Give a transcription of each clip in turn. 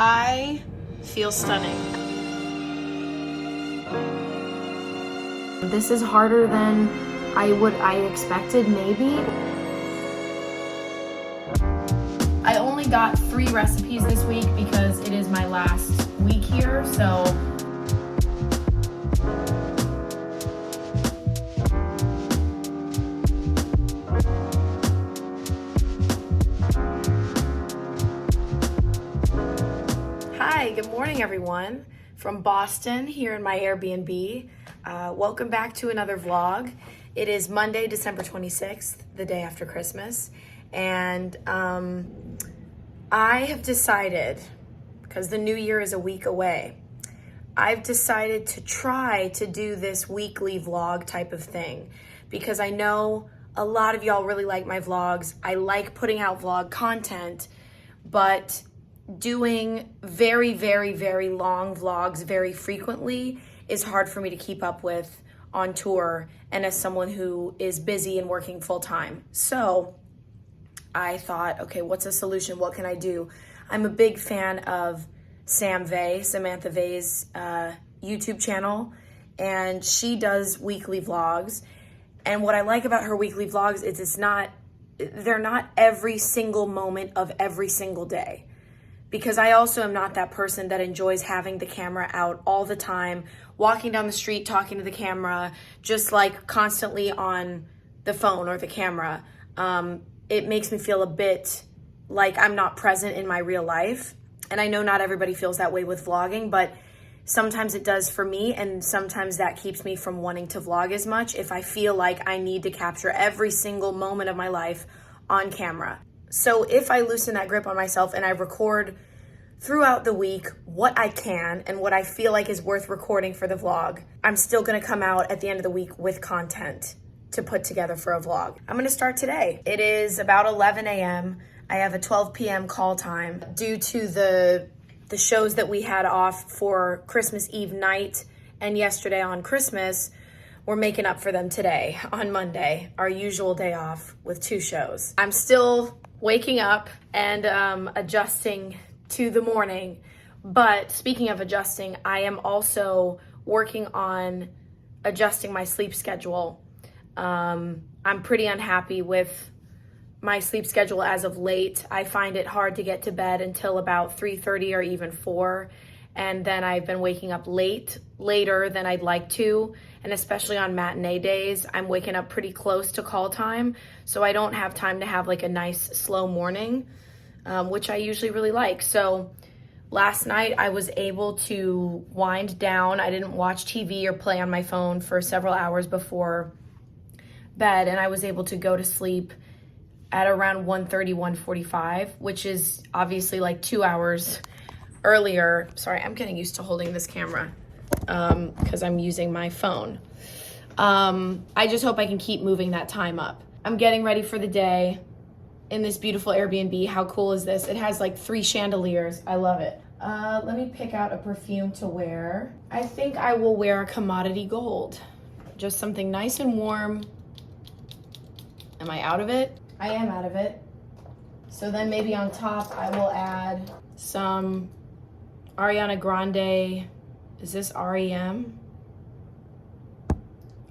I feel stunning. This is harder than I expected, maybe. I only got 3 recipes this week because it is my last week here, so Hi, good morning everyone from Boston here in my Airbnb. Welcome back to another vlog. It is Monday, December 26th, the day after Christmas, and I have decided, because the new year is a week away, I've decided to try to do this weekly vlog type of thing because I know a lot of y'all really like my vlogs. I like putting out vlog content, but doing very, very, very long vlogs very frequently is hard for me to keep up with on tour and as someone who is busy and working full time. So I thought, okay, what's a solution? What can I do? I'm a big fan of Sam Vay, Samantha Vay's YouTube channel, and she does weekly vlogs. And what I like about her weekly vlogs is they're not every single moment of every single day. Because I also am not that person that enjoys having the camera out all the time, walking down the street, talking to the camera, just like constantly on the phone or the camera. It makes me feel a bit like I'm not present in my real life. And I know not everybody feels that way with vlogging, but sometimes it does for me. And sometimes that keeps me from wanting to vlog as much if I feel like I need to capture every single moment of my life on camera. So if I loosen that grip on myself and I record throughout the week what I can and what I feel like is worth recording for the vlog, I'm still gonna come out at the end of the week with content to put together for a vlog. I'm gonna start today. It is about 11 a.m. I have a 12 p.m. call time. Due to the shows that we had off for Christmas Eve night and yesterday on Christmas, we're making up for them today on Monday, our usual day off with 2 shows. I'm still waking up and adjusting to the morning. But speaking of adjusting, I am also working on adjusting my sleep schedule. I'm pretty unhappy with my sleep schedule as of late. I find it hard to get to bed until about 3:30 or even 4. And then I've been waking up later than I'd like to. And especially on matinee days, I'm waking up pretty close to call time. So I don't have time to have like a nice slow morning, which I usually really like. So last night I was able to wind down. I didn't watch TV or play on my phone for several hours before bed. And I was able to go to sleep at around 1:30, 1:45, which is obviously like 2 hours earlier. Sorry, I'm getting used to holding this camera because I'm using my phone. I just hope I can keep moving that time up. I'm getting ready for the day in this beautiful Airbnb. How cool is this? It has like 3 chandeliers. I love it. Let me pick out a perfume to wear. I think I will wear a commodity gold. Just something nice and warm. Am I out of it? I am out of it. So then maybe on top I will add some Ariana Grande. Is this REM?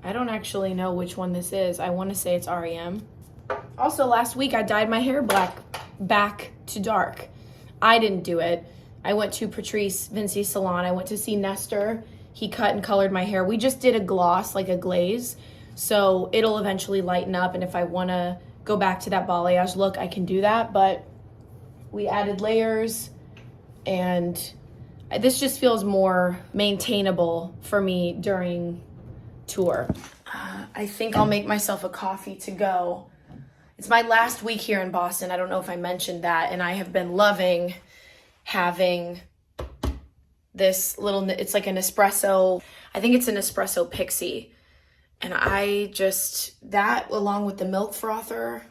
I don't actually know which one this is. I want to say it's REM. Also, last week I dyed my hair black back to dark. I didn't do it. I went to Patrice Vinci Salon. I went to see Nestor. He cut and colored my hair. We just did a gloss, like a glaze. So it'll eventually lighten up. And if I want to go back to that balayage look, I can do that. But we added layers, and this just feels more maintainable for me during tour. I think I'll make myself a coffee to go. It's my last week here in Boston. I don't know if I mentioned that, and I have been loving having this little, it's like an espresso. I think it's an espresso pixie. And that along with the milk frother,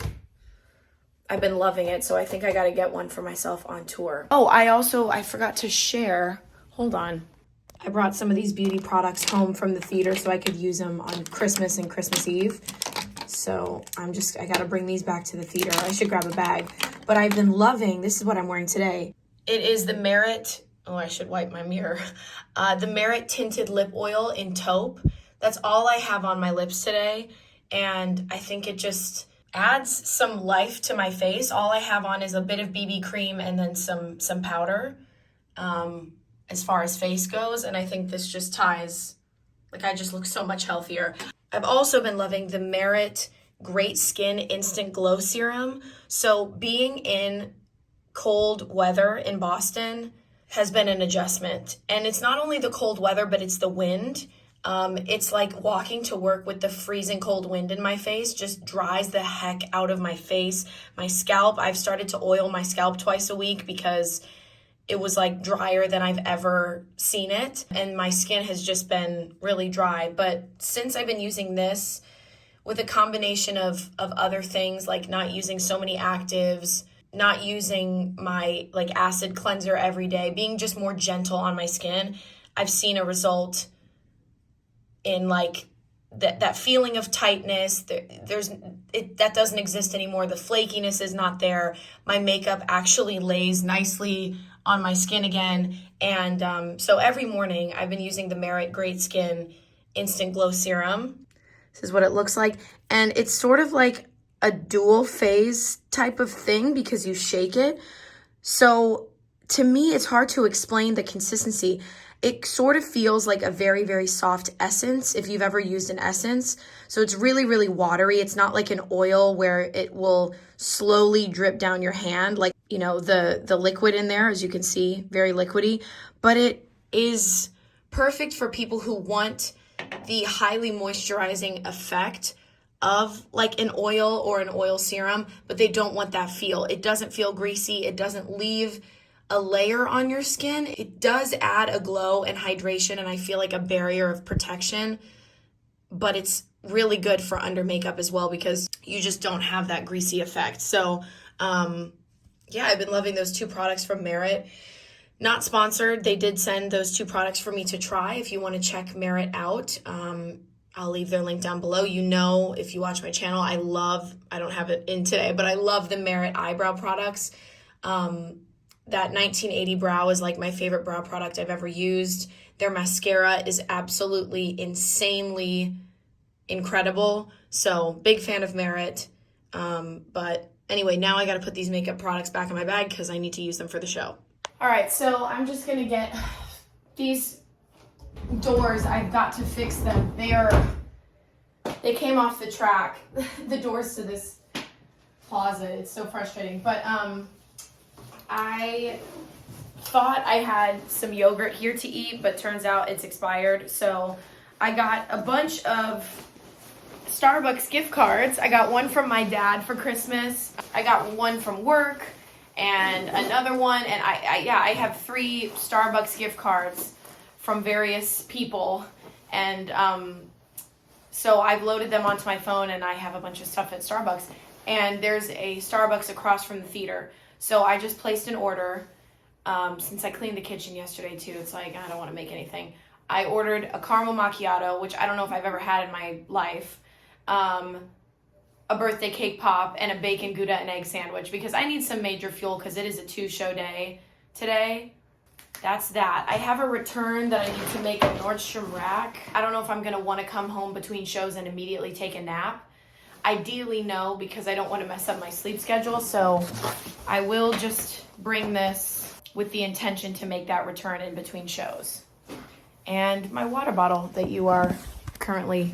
I've been loving it. So I think I got to get one for myself on tour. Oh, I forgot to share. Hold on. I brought some of these beauty products home from the theater so I could use them on Christmas and Christmas Eve. So I got to bring these back to the theater. I should grab a bag. But I've been loving, this is what I'm wearing today. It is the Merit, oh, I should wipe my mirror. The Merit Tinted Lip Oil in taupe. That's all I have on my lips today. And I think it just adds some life to my face. All I have on is a bit of BB cream and then some powder as far as face goes. And I think this just ties, like I just look so much healthier. I've also been loving the Merit Great Skin Instant Glow Serum. So being in cold weather in Boston has been an adjustment. And it's not only the cold weather, but it's the wind. It's like walking to work with the freezing cold wind in my face just dries the heck out of my face. My scalp, I've started to oil my scalp twice a week because it was like drier than I've ever seen it. And my skin has just been really dry. But since I've been using this with a combination of other things, like not using so many actives, not using my like acid cleanser every day, being just more gentle on my skin, I've seen a result in like that feeling of tightness. That doesn't exist anymore. The flakiness is not there. My makeup actually lays nicely on my skin again. And so every morning I've been using the Merit Great Skin Instant Glow Serum. This is what it looks like. And it's sort of like a dual phase type of thing because you shake it. So to me, it's hard to explain the consistency. It sort of feels like a very, very soft essence if you've ever used an essence. So it's really, really watery. It's not like an oil where it will slowly drip down your hand, like, you know, the liquid in there, as you can see, very liquidy. But it is perfect for people who want the highly moisturizing effect of like an oil or an oil serum, but they don't want that feel. It doesn't feel greasy. It doesn't leave a layer on your skin. It does add a glow and hydration and I feel like a barrier of protection, but it's really good for under makeup as well because you just don't have that greasy effect. So yeah, I've been loving those two products from Merit. Not sponsored. They did send those two products for me to try. If you want to check Merit out, I'll leave their link down below. You know, if you watch my channel, I don't have it in today, but I love the Merit eyebrow products. That 1980 brow is like my favorite brow product I've ever used. Their mascara is absolutely insanely incredible. So big fan of Merit. But anyway, now I got to put these makeup products back in my bag because I need to use them for the show. All right, so I'm just going to get these doors. I've got to fix them. They came off the track, the doors to this closet. It's so frustrating. But I thought I had some yogurt here to eat, but turns out it's expired. So I got a bunch of Starbucks gift cards. I got one from my dad for Christmas. I got one from work and another one. And I have 3 Starbucks gift cards from various people. And so I've loaded them onto my phone and I have a bunch of stuff at Starbucks. And there's a Starbucks across from the theater. So I just placed an order. Since I cleaned the kitchen yesterday too, it's like, I don't want to make anything. I ordered a caramel macchiato, which I don't know if I've ever had in my life. A birthday cake pop, and a bacon Gouda and egg sandwich because I need some major fuel because it is a 2-show day today. That's that. I have a return that I need to make a Nordstrom Rack. I don't know if I'm going to want to come home between shows and immediately take a nap. Ideally, no, because I don't want to mess up my sleep schedule. So I will just bring this with the intention to make that return in between shows. And my water bottle that you are currently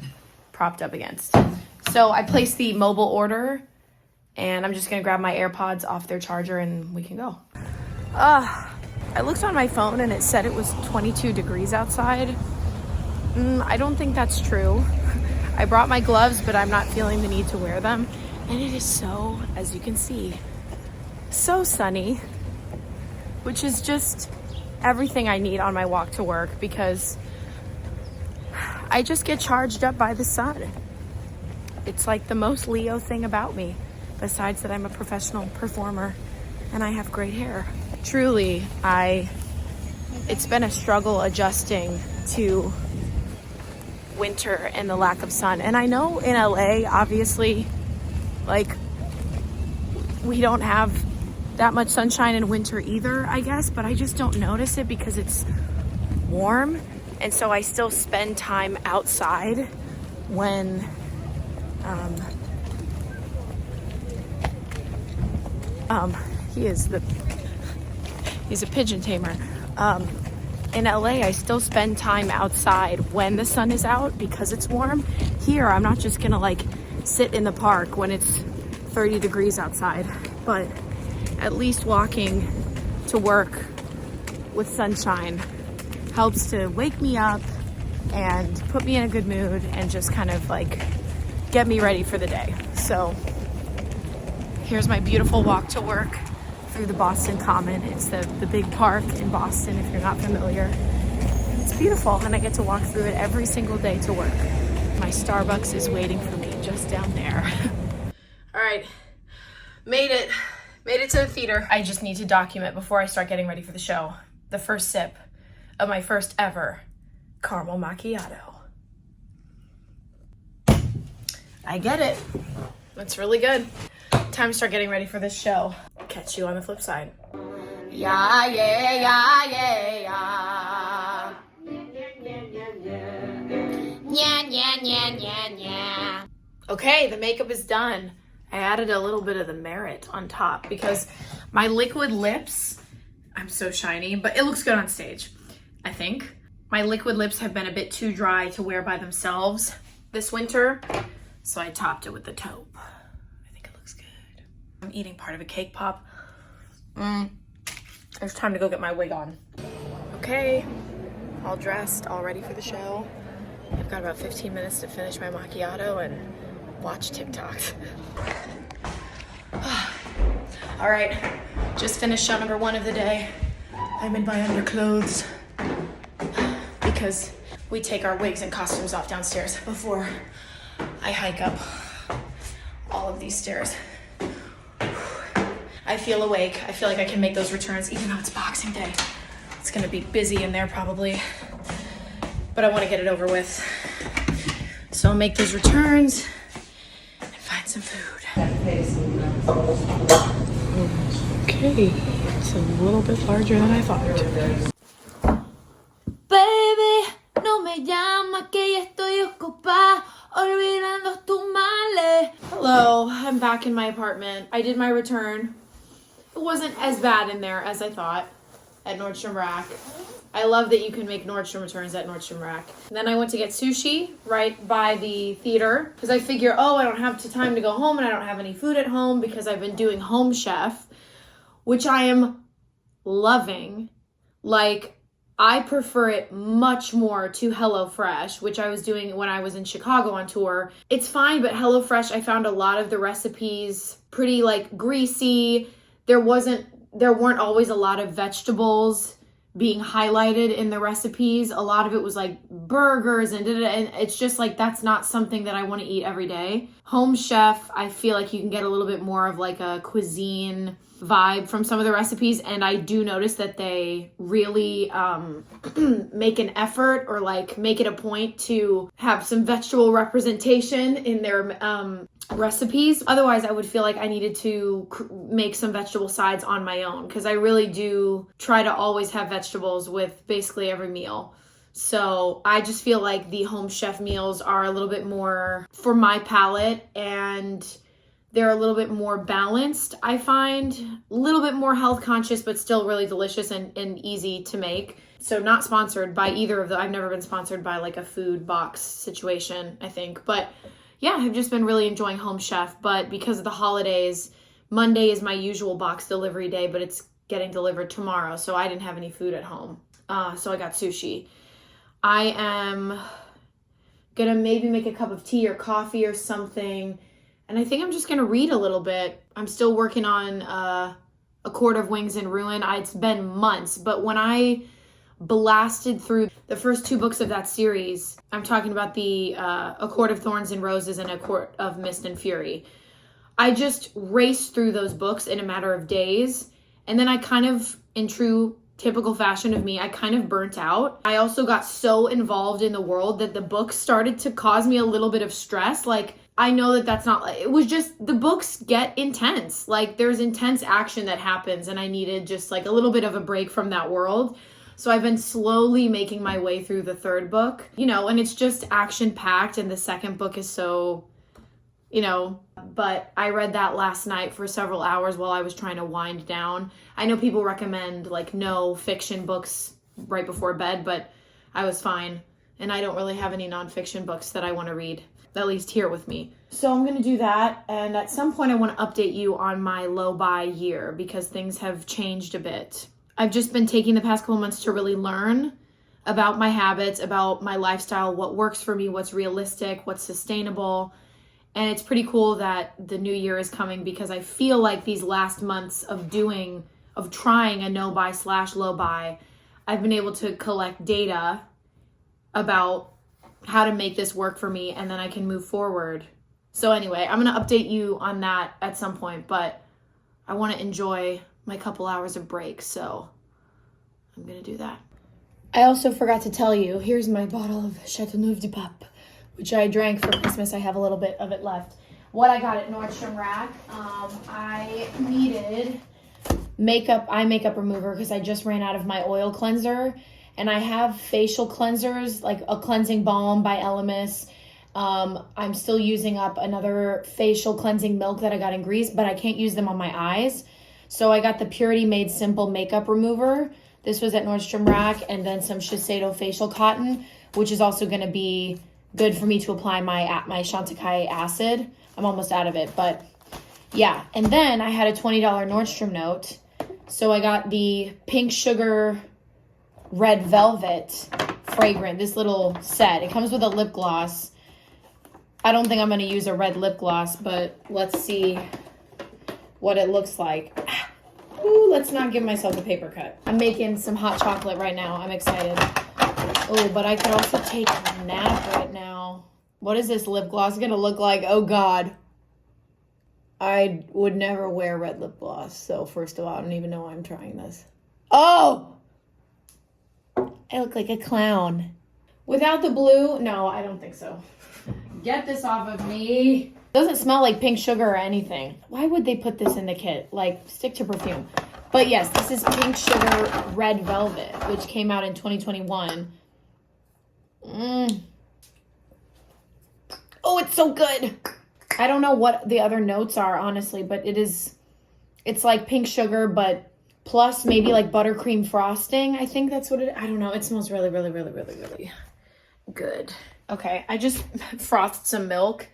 propped up against. So I placed the mobile order and I'm just going to grab my AirPods off their charger and we can go. I looked on my phone and it said it was 22 degrees outside. I don't think that's true. I brought my gloves, but I'm not feeling the need to wear them. And it is so, as you can see, so sunny, which is just everything I need on my walk to work because I just get charged up by the sun. It's like the most Leo thing about me, besides that I'm a professional performer and I have great hair. Truly, it's been a struggle adjusting to winter and the lack of sun. And I know in LA, obviously, like, we don't have that much sunshine in winter either, I guess, but I just don't notice it because it's warm. And so I still spend time outside when he's a pigeon tamer. In LA, I still spend time outside when the sun is out because it's warm. Here, I'm not just gonna like sit in the park when it's 30 degrees outside, but at least walking to work with sunshine helps to wake me up and put me in a good mood and just kind of like get me ready for the day. So here's my beautiful walk to work through the Boston Common. It's the big park in Boston, if you're not familiar. It's beautiful, and I get to walk through it every single day to work. My Starbucks is waiting for me just down there. All right, made it to the theater. I just need to document before I start getting ready for the show, the first sip of my first ever caramel macchiato. I get it. That's really good. Time to start getting ready for this show. Catch you on the flip side. Yeah, yeah, yeah, yeah, yeah. Yeah, yeah, yeah, yeah, yeah. Okay, the makeup is done. I added a little bit of the Merit on top because my liquid lips, I'm so shiny, but it looks good on stage, I think. My liquid lips have been a bit too dry to wear by themselves this winter, so I topped it with the taupe. I think it looks good. I'm eating part of a cake pop. It's time to go get my wig on. Okay, all dressed, all ready for the show. I've got about 15 minutes to finish my macchiato and watch TikToks. All right, just finished show number 1 of the day. I'm in my underclothes because we take our wigs and costumes off downstairs before I hike up all of these stairs. I feel awake. I feel like I can make those returns even though it's Boxing Day. It's gonna be busy in there probably, but I wanna get it over with. So I'll make those returns and find some food. Okay, it's a little bit larger than I thought. Baby, no me llama que ya estoy ocupada olvidando tus males. Hello, I'm back in my apartment. I did my return. It wasn't as bad in there as I thought at Nordstrom Rack. I love that you can make Nordstrom returns at Nordstrom Rack. And then I went to get sushi right by the theater because I figure, I don't have time to go home and I don't have any food at home because I've been doing Home Chef, which I am loving. Like, I prefer it much more to HelloFresh, which I was doing when I was in Chicago on tour. It's fine, but HelloFresh, I found a lot of the recipes pretty like greasy. There weren't always a lot of vegetables being highlighted in the recipes. A lot of it was like burgers and it's just like, that's not something that I want to eat every day. Home Chef, I feel like you can get a little bit more of like a cuisine vibe from some of the recipes, and I do notice that they really make an effort or like make it a point to have some vegetable representation in their recipes. Otherwise, I would feel like I needed to make some vegetable sides on my own because I really do try to always have vegetables with basically every meal. So I just feel like the Home Chef meals are a little bit more for my palate, and they're a little bit more balanced, I find. A little bit more health conscious, but still really delicious and easy to make. So not sponsored by either of them. I've never been sponsored by like a food box situation, I think. But yeah, I've just been really enjoying Home Chef. But because of the holidays, Monday is my usual box delivery day, but it's getting delivered tomorrow. So I didn't have any food at home. So I got sushi. I am gonna maybe make a cup of tea or coffee or something. And I think I'm just going to read a little bit. I'm still working on A Court of Wings and Ruin. It's been months, but when I blasted through the first 2 books of that series, I'm talking about the A Court of Thorns and Roses and A Court of Mist and Fury. I just raced through those books in a matter of days. And then I kind of, in true typical fashion of me, I kind of burnt out. I also got so involved in the world that the books started to cause me a little bit of stress. Like, I know that that's not, it was just, the books get intense. Like there's intense action that happens and I needed just like a little bit of a break from that world. So I've been slowly making my way through the third book, you know, and it's just action packed and the second book is so, you know, but I read that last night for several hours while I was trying to wind down. I know people recommend like no fiction books right before bed, but I was fine. And I don't really have any nonfiction books that I want to read, at least here with me. So I'm going to do that. And at some point I want to update you on my low buy year because things have changed a bit. I've just been taking the past couple months to really learn about my habits, about my lifestyle, what works for me, what's realistic, what's sustainable. And it's pretty cool that the new year is coming because I feel like these last months of trying a no buy / low buy, I've been able to collect data about how to make this work for me and then I can move forward. So anyway, I'm going to update you on that at some point, but I want to enjoy my couple hours of break, so I'm going to do that. I also forgot to tell you, here's my bottle of Chateauneuf du Pape, which I drank for Christmas. I have a little bit of it left. What I got at Nordstrom Rack, I needed eye makeup remover because I just ran out of my oil cleanser. And I have facial cleansers, like a cleansing balm by Elemis. I'm still using up another facial cleansing milk that I got in Greece, but I can't use them on my eyes. So I got the Purity Made Simple makeup remover. This was at Nordstrom Rack, and then some Shiseido facial cotton, which is also going to be good for me to apply my Chantecaille acid. I'm almost out of it, but yeah. And then I had a $20 Nordstrom note. So I got the Pink Sugar Red Velvet fragrant, this little set. It comes with a lip gloss. I don't think I'm going to use a red lip gloss, but let's see what it looks like. Ooh, let's not give myself a paper cut. I'm making some hot chocolate right now. I'm excited. Oh, but I could also take a nap right now. What is this lip gloss going to look like? Oh, God. I would never wear red lip gloss. So, first of all, I don't even know why I'm trying this. Oh! I look like a clown. Without the blue? No, I don't think so. Get this off of me. It doesn't smell like pink sugar or anything. Why would they put this in the kit? Like, stick to perfume. But yes, this is Pink Sugar Red Velvet, which came out in 2021. Oh, it's so good. I don't know what the other notes are, honestly, but it's like pink sugar, but plus maybe like buttercream frosting. I think that's what it, I don't know. It smells really, really, really, really, really good. Okay, I just frothed some milk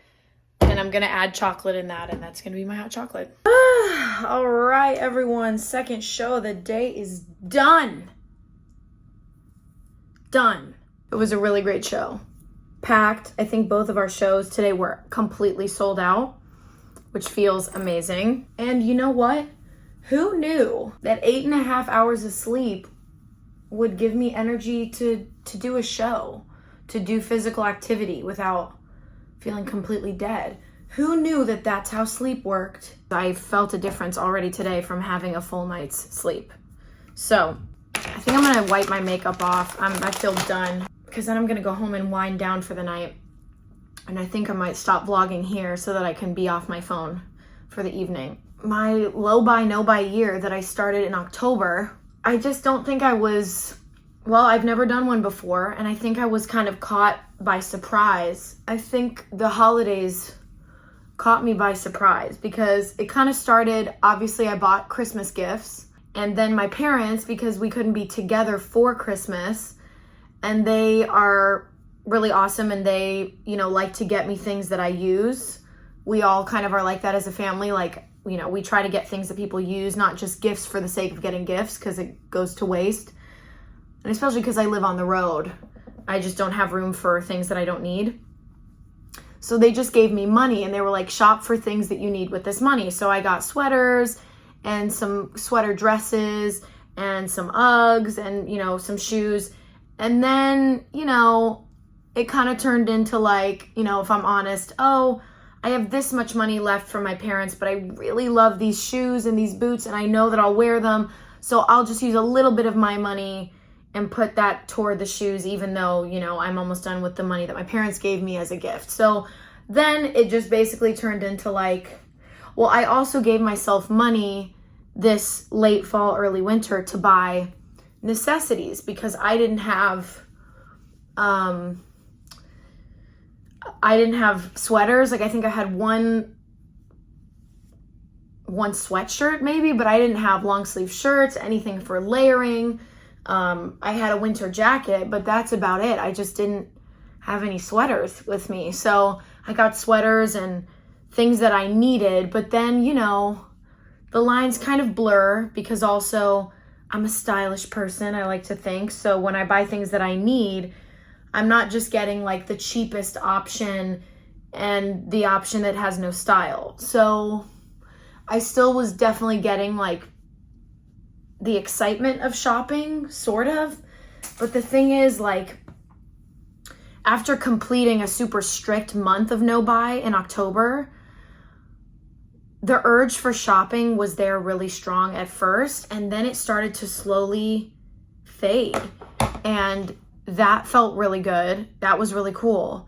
and I'm going to add chocolate in that, and that's going to be my hot chocolate. All right, everyone. Second show of the day is done. Done. It was a really great show. Packed. I think both of our shows today were completely sold out, which feels amazing. And you know what? Who knew that 8.5 hours of sleep would give me energy to do a show, to do physical activity without feeling completely dead? Who knew that that's how sleep worked? I felt a difference already today from having a full night's sleep. So I think I'm gonna wipe my makeup off. I feel done because then I'm gonna go home and wind down for the night. And I think I might stop vlogging here so that I can be off my phone for the evening. My low buy, no buy year that I started in October, I just don't think I was, well, I've never done one before, and I think I was kind of caught by surprise. I think the holidays caught me by surprise because it kind of started, obviously I bought Christmas gifts, and then my parents, because we couldn't be together for Christmas, and they are really awesome and they, you know, like to get me things that I use. We all kind of are like that as a family. Like, you know, we try to get things that people use, not just gifts for the sake of getting gifts because it goes to waste. And especially because I live on the road, I just don't have room for things that I don't need. So they just gave me money and they were like, shop for things that you need with this money. So I got sweaters and some sweater dresses and some Uggs and, you know, some shoes. And then, you know, it kind of turned into like, you know, if I'm honest, oh, I have this much money left from my parents, but I really love these shoes and these boots and I know that I'll wear them. So I'll just use a little bit of my money and put that toward the shoes, even though, you know, I'm almost done with the money that my parents gave me as a gift. So then it just basically turned into like, well, I also gave myself money this late fall, early winter to buy necessities because I didn't have sweaters. Like I think I had one sweatshirt maybe, but I didn't have long sleeve shirts, anything for layering. I had a winter jacket, but that's about it. I just didn't have any sweaters with me. So I got sweaters and things that I needed, but then, you know, the lines kind of blur because also I'm a stylish person, I like to think. So when I buy things that I need, I'm not just getting like the cheapest option and the option that has no style. So I still was definitely getting like the excitement of shopping, sort of. But the thing is, like, after completing a super strict month of no buy in October, the urge for shopping was there really strong at first, and then it started to slowly fade. And that felt really good. That was really cool.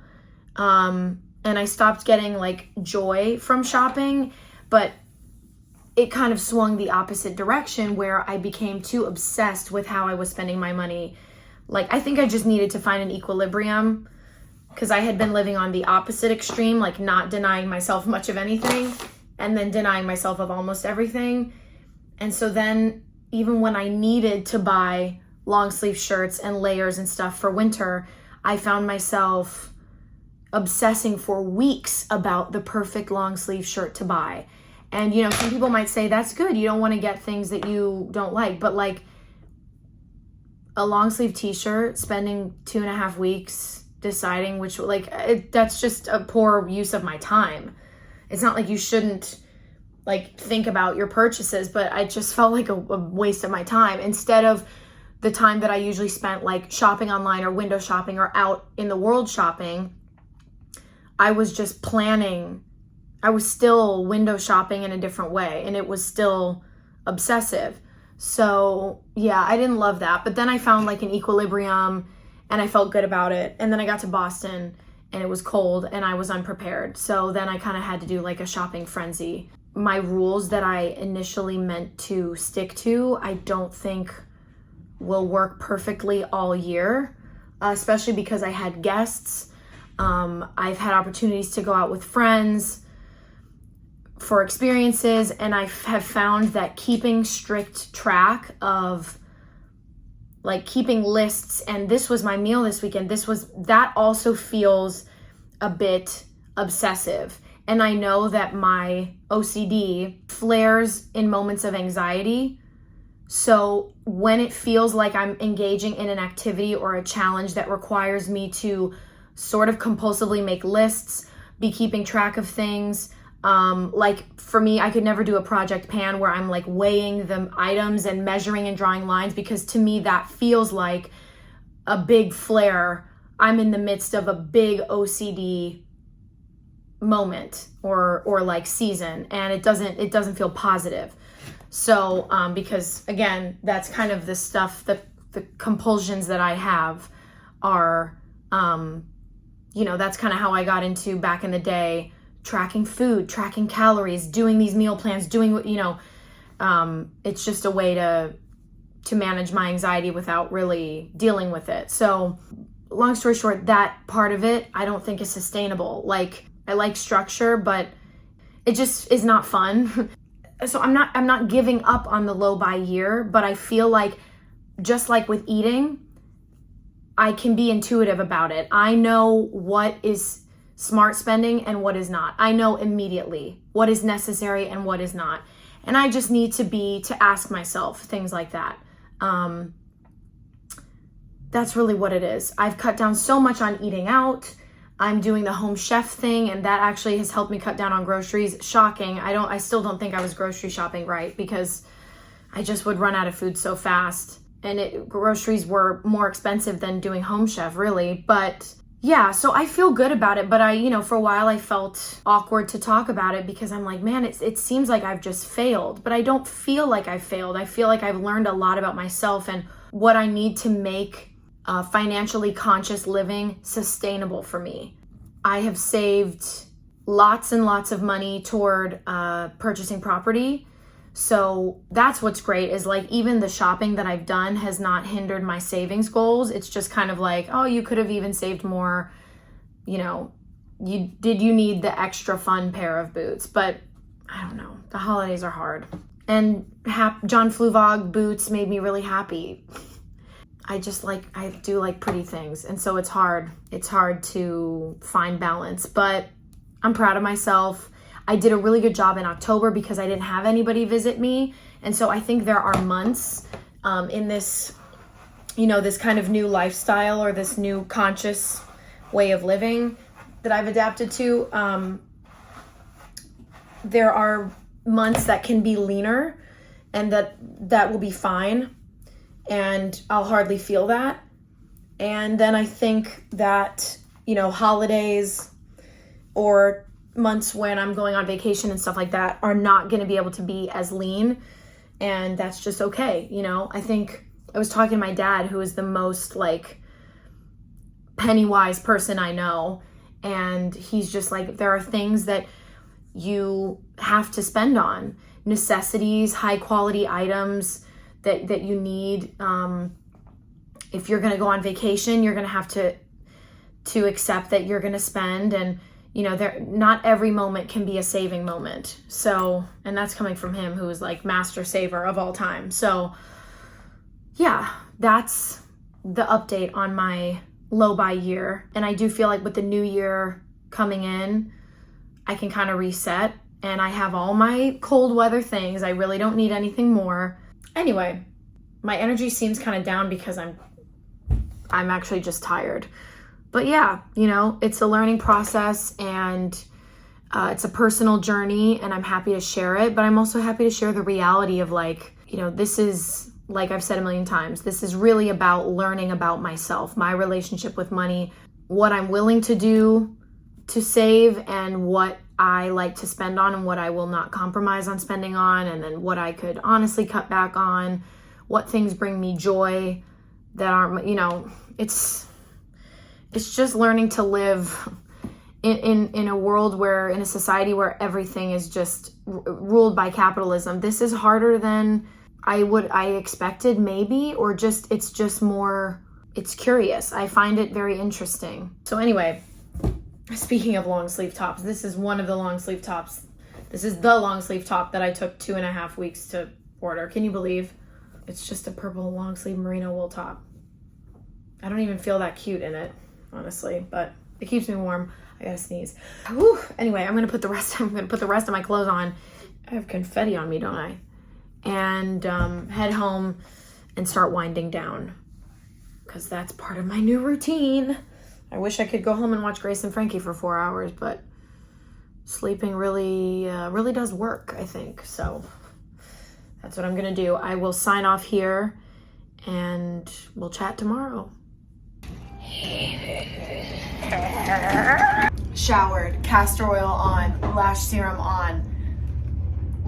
And I stopped getting like joy from shopping, but it kind of swung the opposite direction where I became too obsessed with how I was spending my money. Like, I think I just needed to find an equilibrium because I had been living on the opposite extreme, like not denying myself much of anything and then denying myself of almost everything. And so then even when I needed to buy long sleeve shirts and layers and stuff for winter, I found myself obsessing for weeks about the perfect long sleeve shirt to buy. And, you know, some people might say that's good. You don't want to get things that you don't like. But like a long sleeve t-shirt, spending 2.5 weeks deciding which, like, that's just a poor use of my time. It's not like you shouldn't like think about your purchases, but I just felt like a waste of my time instead of the time that I usually spent like shopping online or window shopping or out in the world shopping. I was just planning. I was still window shopping in a different way, and it was still obsessive. So yeah, I didn't love that. But then I found like an equilibrium and I felt good about it. And then I got to Boston and it was cold and I was unprepared. So then I kind of had to do like a shopping frenzy. My rules that I initially meant to stick to, I don't think will work perfectly all year, especially because I had guests. I've had opportunities to go out with friends for experiences, and I have found that keeping strict track of like keeping lists, and this was my meal this weekend, that also feels a bit obsessive. And I know that my OCD flares in moments of anxiety. So when it feels like I'm engaging in an activity or a challenge that requires me to sort of compulsively make lists, be keeping track of things, like for me, I could never do a project pan where I'm like weighing the items and measuring and drawing lines, because to me that feels like a big flare. I'm in the midst of a big OCD moment or like season, and it doesn't feel positive. So because again, that's kind of the stuff, the compulsions that I have are that's kind of how I got into back in the day, tracking food, tracking calories, doing these meal plans, doing what, it's just a way to manage my anxiety without really dealing with it. So long story short, that part of it, I don't think is sustainable. Like, I like structure, but it just is not fun. So I'm not giving up on the low buy year, but I feel like just like with eating, I can be intuitive about it. I know what is smart spending and what is not. I know immediately what is necessary and what is not. And I just need to ask myself things like that. That's really what it is. I've cut down so much on eating out. I'm doing the home chef thing, and that actually has helped me cut down on groceries. Shocking. I still don't think I was grocery shopping right, because I just would run out of food so fast. And groceries were more expensive than doing home chef, really. But yeah, so I feel good about it. But for a while I felt awkward to talk about it, because I'm like, man, it seems like I've just failed. But I don't feel like I failed. I feel like I've learned a lot about myself and what I need to make financially conscious living sustainable for me. I have saved lots and lots of money toward purchasing property. So that's what's great, is like even the shopping that I've done has not hindered my savings goals. It's just kind of like, oh, you could have even saved more, you know, you need the extra fun pair of boots. But I don't know, the holidays are hard. And John Fluvog boots made me really happy. I do like pretty things. And so it's hard to find balance, but I'm proud of myself. I did a really good job in October because I didn't have anybody visit me. And so I think there are months in this, you know, this kind of new lifestyle or this new conscious way of living that I've adapted to. There are months that can be leaner, and that will be fine. And I'll hardly feel that. And then I think that, you know, holidays or months when I'm going on vacation and stuff like that are not going to be able to be as lean. And that's just okay. You know, I think I was talking to my dad, who is the most like penny wise person I know. And he's just like, there are things that you have to spend on, necessities, high quality items that you need. If you're going to go on vacation, you're going to have to accept that you're going to spend, and you know, not every moment can be a saving moment. So, and that's coming from him, who is like master saver of all time. So yeah, that's the update on my low buy year. And I do feel like with the new year coming in, I can kind of reset, and I have all my cold weather things. I really don't need anything more. Anyway, my energy seems kind of down because I'm actually just tired. But yeah, you know, it's a learning process, and it's a personal journey, and I'm happy to share it. But I'm also happy to share the reality of, like, you know, this is, like I've said a million times, this is really about learning about myself, my relationship with money, what I'm willing to do to save, and what I like to spend on and what I will not compromise on spending on, and then what I could honestly cut back on, what things bring me joy that aren't, you know, it's just learning to live in a world where, in a society where everything is just ruled by capitalism. This is harder than I expected, maybe, or just, it's just more, it's curious. I find it very interesting. So anyway, speaking of long sleeve tops, this is one of the long sleeve tops. This is the long sleeve top that I took 2.5 weeks to order. Can you believe? It's just a purple long sleeve merino wool top. I don't even feel that cute in it, honestly, but it keeps me warm. I gotta sneeze. Whew. Anyway, I'm gonna put the rest of my clothes on. I have confetti on me, don't I? And head home and start winding down, because that's part of my new routine. I wish I could go home and watch Grace and Frankie for 4 hours, but sleeping really does work, I think. So that's what I'm gonna do. I will sign off here, and we'll chat tomorrow. Showered, castor oil on, lash serum on,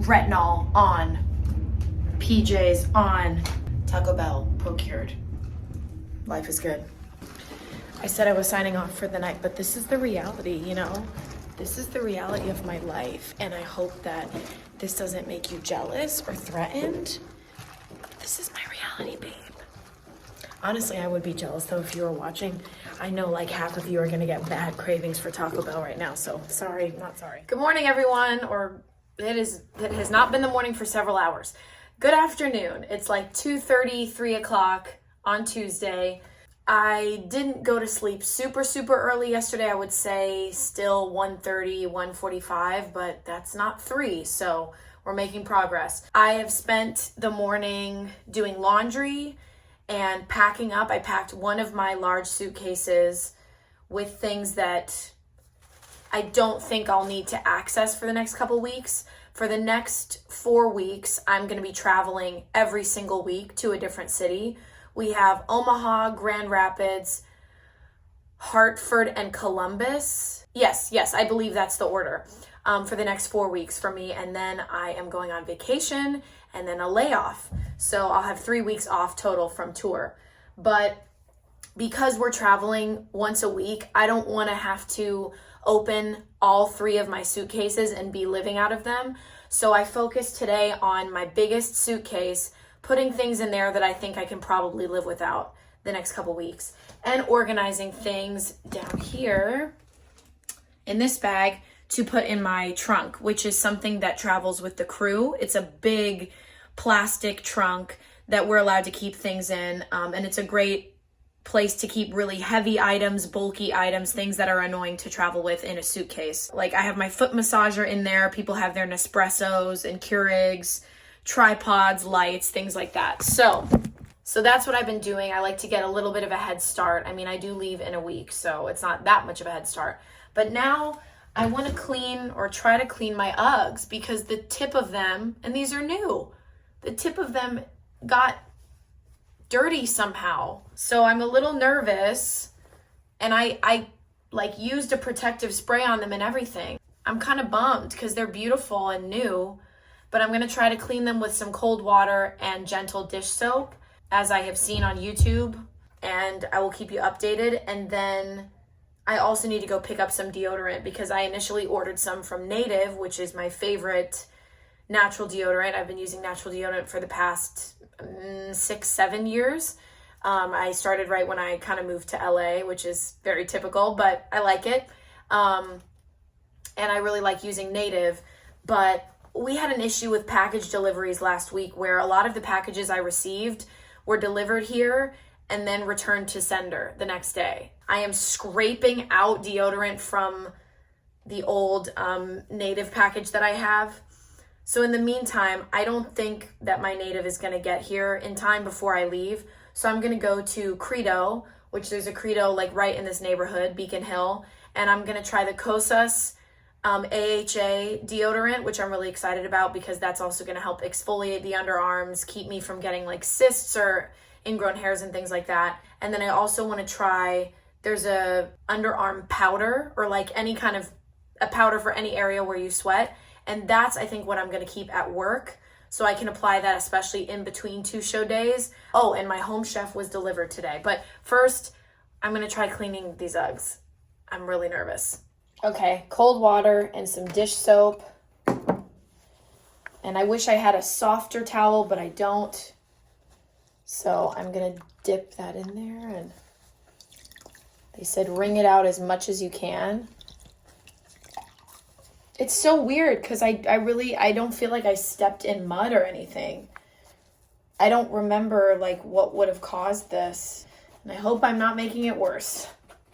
retinol on, PJs on, Taco Bell procured. Life is good. I said I was signing off for the night, but this is the reality, you know? This is the reality of my life, and I hope that this doesn't make you jealous or threatened. This is my reality, babe. Honestly, I would be jealous though if you were watching. I know like half of you are gonna get bad cravings for Taco Bell right now, so sorry, not sorry. Good morning, everyone, or it has not been the morning for several hours. Good afternoon. It's like 2:30, 3 o'clock on Tuesday. I didn't go to sleep super early yesterday. I would say still 1:30, 1:45, but that's not 3, so we're making progress. I have spent the morning doing laundry and packing up. I packed one of my large suitcases with things that I don't think I'll need to access for the next couple weeks. For the next 4 weeks, I'm going to be traveling every single week to a different city. We have Omaha, Grand Rapids, Hartford, and Columbus. Yes, I believe that's the order for the next 4 weeks for me. And then I am going on vacation and then a layoff. So I'll have 3 weeks off total from tour. But because we're traveling once a week, I don't want to have to open all 3 of my suitcases and be living out of them. So I focused today on my biggest suitcase, putting things in there that I think I can probably live without the next couple weeks, and organizing things down here in this bag to put in my trunk, which is something that travels with the crew. It's a big plastic trunk that we're allowed to keep things in, and it's a great place to keep really heavy items, bulky items, things that are annoying to travel with in a suitcase. Like I have my foot massager in there. People have their Nespressos and Keurigs, tripods, lights, things like that. So that's what I've been doing. I like to get a little bit of a head start. I mean, I do leave in a week, so it's not that much of a head start. But now I want to clean or try to clean my Uggs because the tip of them, and these are new, the tip of them got dirty somehow. So I'm a little nervous, and I like used a protective spray on them and everything. I'm kind of bummed because they're beautiful and new, but I'm going to try to clean them with some cold water and gentle dish soap, as I have seen on YouTube, and I will keep you updated. And then I also need to go pick up some deodorant because I initially ordered some from Native, which is my favorite natural deodorant. I've been using natural deodorant for the past 6-7 years. I started right when I kind of moved to LA, which is very typical, but I like it. And I really like using Native, but we had an issue with package deliveries last week where a lot of the packages I received were delivered here and then returned to sender the next day. I am scraping out deodorant from the old Native package that I have. So in the meantime, I don't think that my Native is going to get here in time before I leave. So I'm going to go to Credo, which there's a Credo like right in this neighborhood, Beacon Hill. And I'm going to try the Kosas AHA deodorant, which I'm really excited about because that's also going to help exfoliate the underarms, keep me from getting like cysts or ingrown hairs and things like that. And then I also want to try, there's a underarm powder or like any kind of a powder for any area where you sweat. And that's, I think, what I'm going to keep at work. So I can apply that, especially in between 2 show days. Oh, and my Home Chef was delivered today. But first, I'm going to try cleaning these Uggs. I'm really nervous. Okay, cold water and some dish soap. And I wish I had a softer towel, but I don't. So I'm going to dip that in there. And they said wring it out as much as you can. It's so weird because I don't feel like I stepped in mud or anything. I don't remember like what would have caused this. And I hope I'm not making it worse.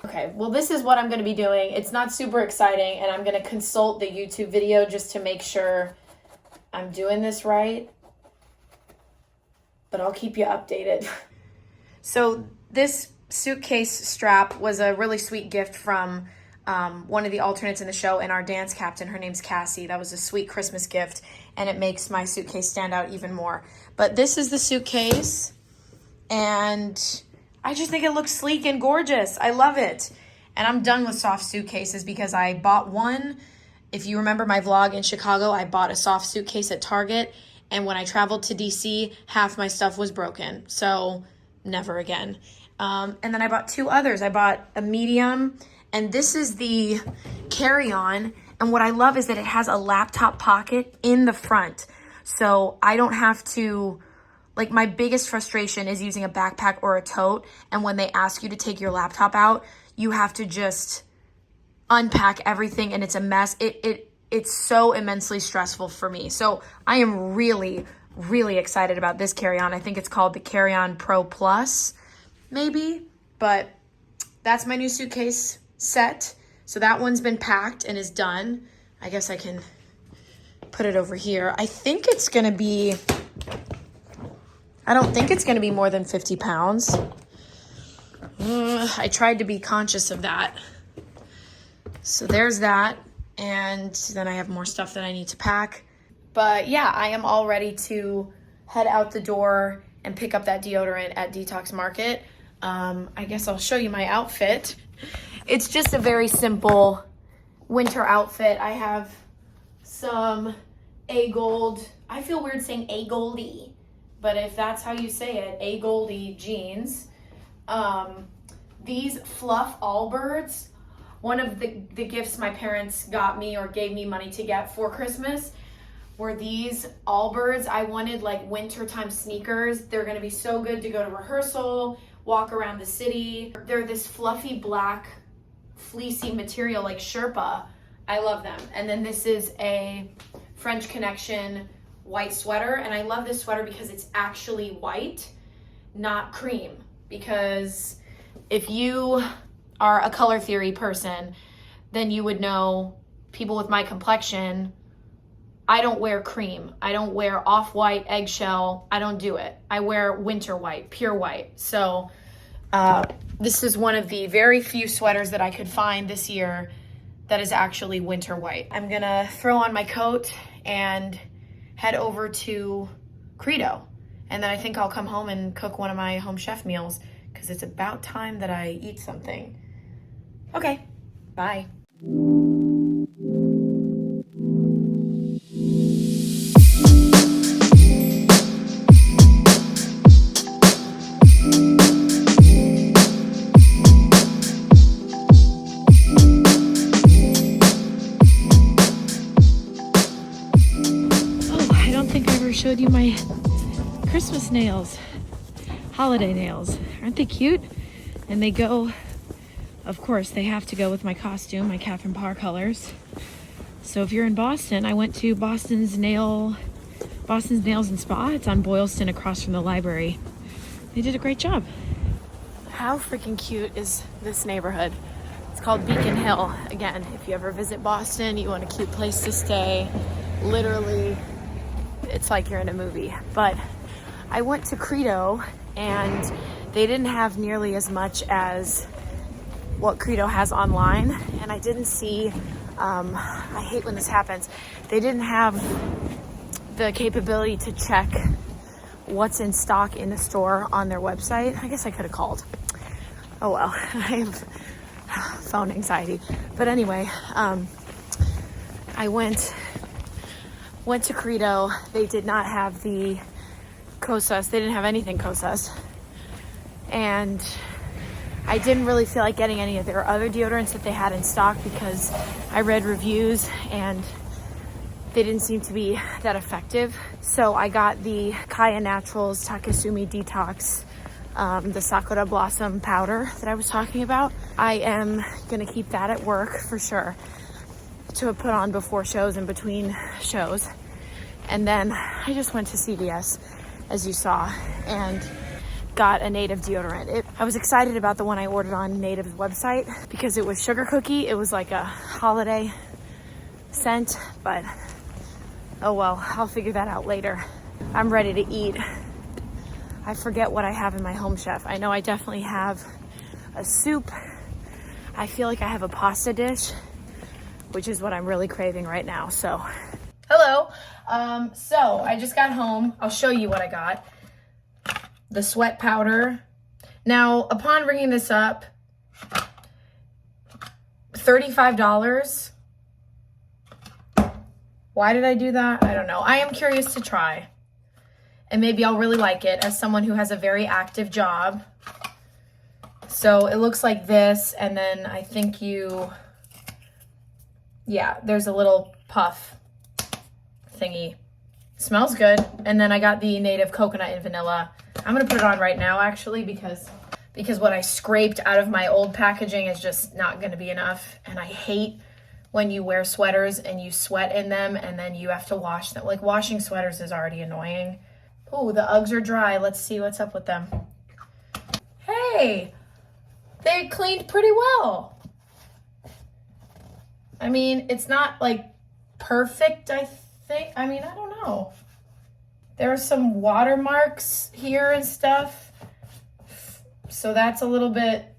Okay, well this is what I'm going to be doing. It's not super exciting and I'm going to consult the YouTube video just to make sure I'm doing this right. But I'll keep you updated. So this suitcase strap was a really sweet gift from one of the alternates in the show and our dance captain. Her name's Cassie. That was a sweet Christmas gift and it makes my suitcase stand out even more. But this is the suitcase and I just think it looks sleek and gorgeous. I love it. And I'm done with soft suitcases because I bought one. If you remember my vlog in Chicago, I bought a soft suitcase at Target. And when I traveled to DC, half my stuff was broken. So never again. And then I bought 2 others. I bought a medium. And this is the carry-on. And what I love is that it has a laptop pocket in the front. So I don't have to, like my biggest frustration is using a backpack or a tote. And when they ask you to take your laptop out, you have to just unpack everything and it's a mess. It's so immensely stressful for me. So I am really, really excited about this carry-on. I think it's called the Carry-On Pro Plus, maybe. But that's my new suitcase set. So that one's been packed and is done. I guess I can put it over here. I think it's going to be, I don't think it's going to be more than 50 pounds. I tried to be conscious of that. So there's that. And then I have more stuff that I need to pack. But yeah, I am all ready to head out the door and pick up that deodorant at Detox Market. I guess I'll show you my outfit. It's just a very simple winter outfit. I have some A-Gold. I feel weird saying A-Goldie, but if that's how you say it, A-Goldie jeans. These fluff Allbirds, one of the gifts my parents got me or gave me money to get for Christmas were these Allbirds. I wanted like wintertime sneakers. They're gonna be so good to go to rehearsal, walk around the city. They're this fluffy black fleecy material like Sherpa. I love them. And then this is a French Connection white sweater, and I love this sweater because it's actually white, not cream. Because if you are a color theory person, then you would know people with my complexion, I don't wear cream. I don't wear off-white, eggshell. I don't do it. I wear winter white, pure white. So this is one of the very few sweaters that I could find this year that is actually winter white. I'm gonna throw on my coat and head over to Credo. And then I think I'll come home and cook one of my home chef meals because it's about time that I eat something. Okay, bye. Showed you my Christmas nails, holiday nails. Aren't they cute? And they go, of course, they have to go with my costume, my Catherine Parr colors. So if you're in Boston, I went to Boston's Nails and Spa. It's on Boylston across from the library. They did a great job. How freaking cute is this neighborhood? It's called Beacon Hill. Again, if you ever visit Boston, you want a cute place to stay. Literally, it's like you're in a movie. But I went to Credo and they didn't have nearly as much as what Credo has online. And I didn't see, I hate when this happens, they didn't have the capability to check what's in stock in the store on their website. I guess I could have called. Oh well, I have phone anxiety. But anyway, I went to Credo. They did not have the Kosas. They didn't have anything Kosas. And I didn't really feel like getting any of their other deodorants that they had in stock because I read reviews and they didn't seem to be that effective. So I got the Kaya Naturals Takasumi Detox, the Sakura Blossom powder that I was talking about. I am gonna keep that at work for sure to put on before shows and between shows. And then I just went to CVS, as you saw, and got a Native deodorant. I was excited about the one I ordered on Native's website because it was sugar cookie. It was like a holiday scent, but oh well, I'll figure that out later. I'm ready to eat. I forget what I have in my home chef. I know I definitely have a soup. I feel like I have a pasta dish, which is what I'm really craving right now. So, hello. So I just got home. I'll show you what I got. The sweat powder. Now, upon ringing this up, $35. Why did I do that? I don't know. I am curious to try. And maybe I'll really like it as someone who has a very active job. So it looks like this, and then I think yeah, there's a little puff thingy. Smells good. And then I got the Native coconut and vanilla. I'm gonna put it on right now actually because what I scraped out of my old packaging is just not gonna be enough. And I hate when you wear sweaters and you sweat in them and then you have to wash them. Like washing sweaters is already annoying. Oh, the Uggs are dry. Let's see what's up with them. Hey, they cleaned pretty well. I mean, it's not like perfect, I think. I mean, I don't know. There are some watermarks here and stuff. So that's a little bit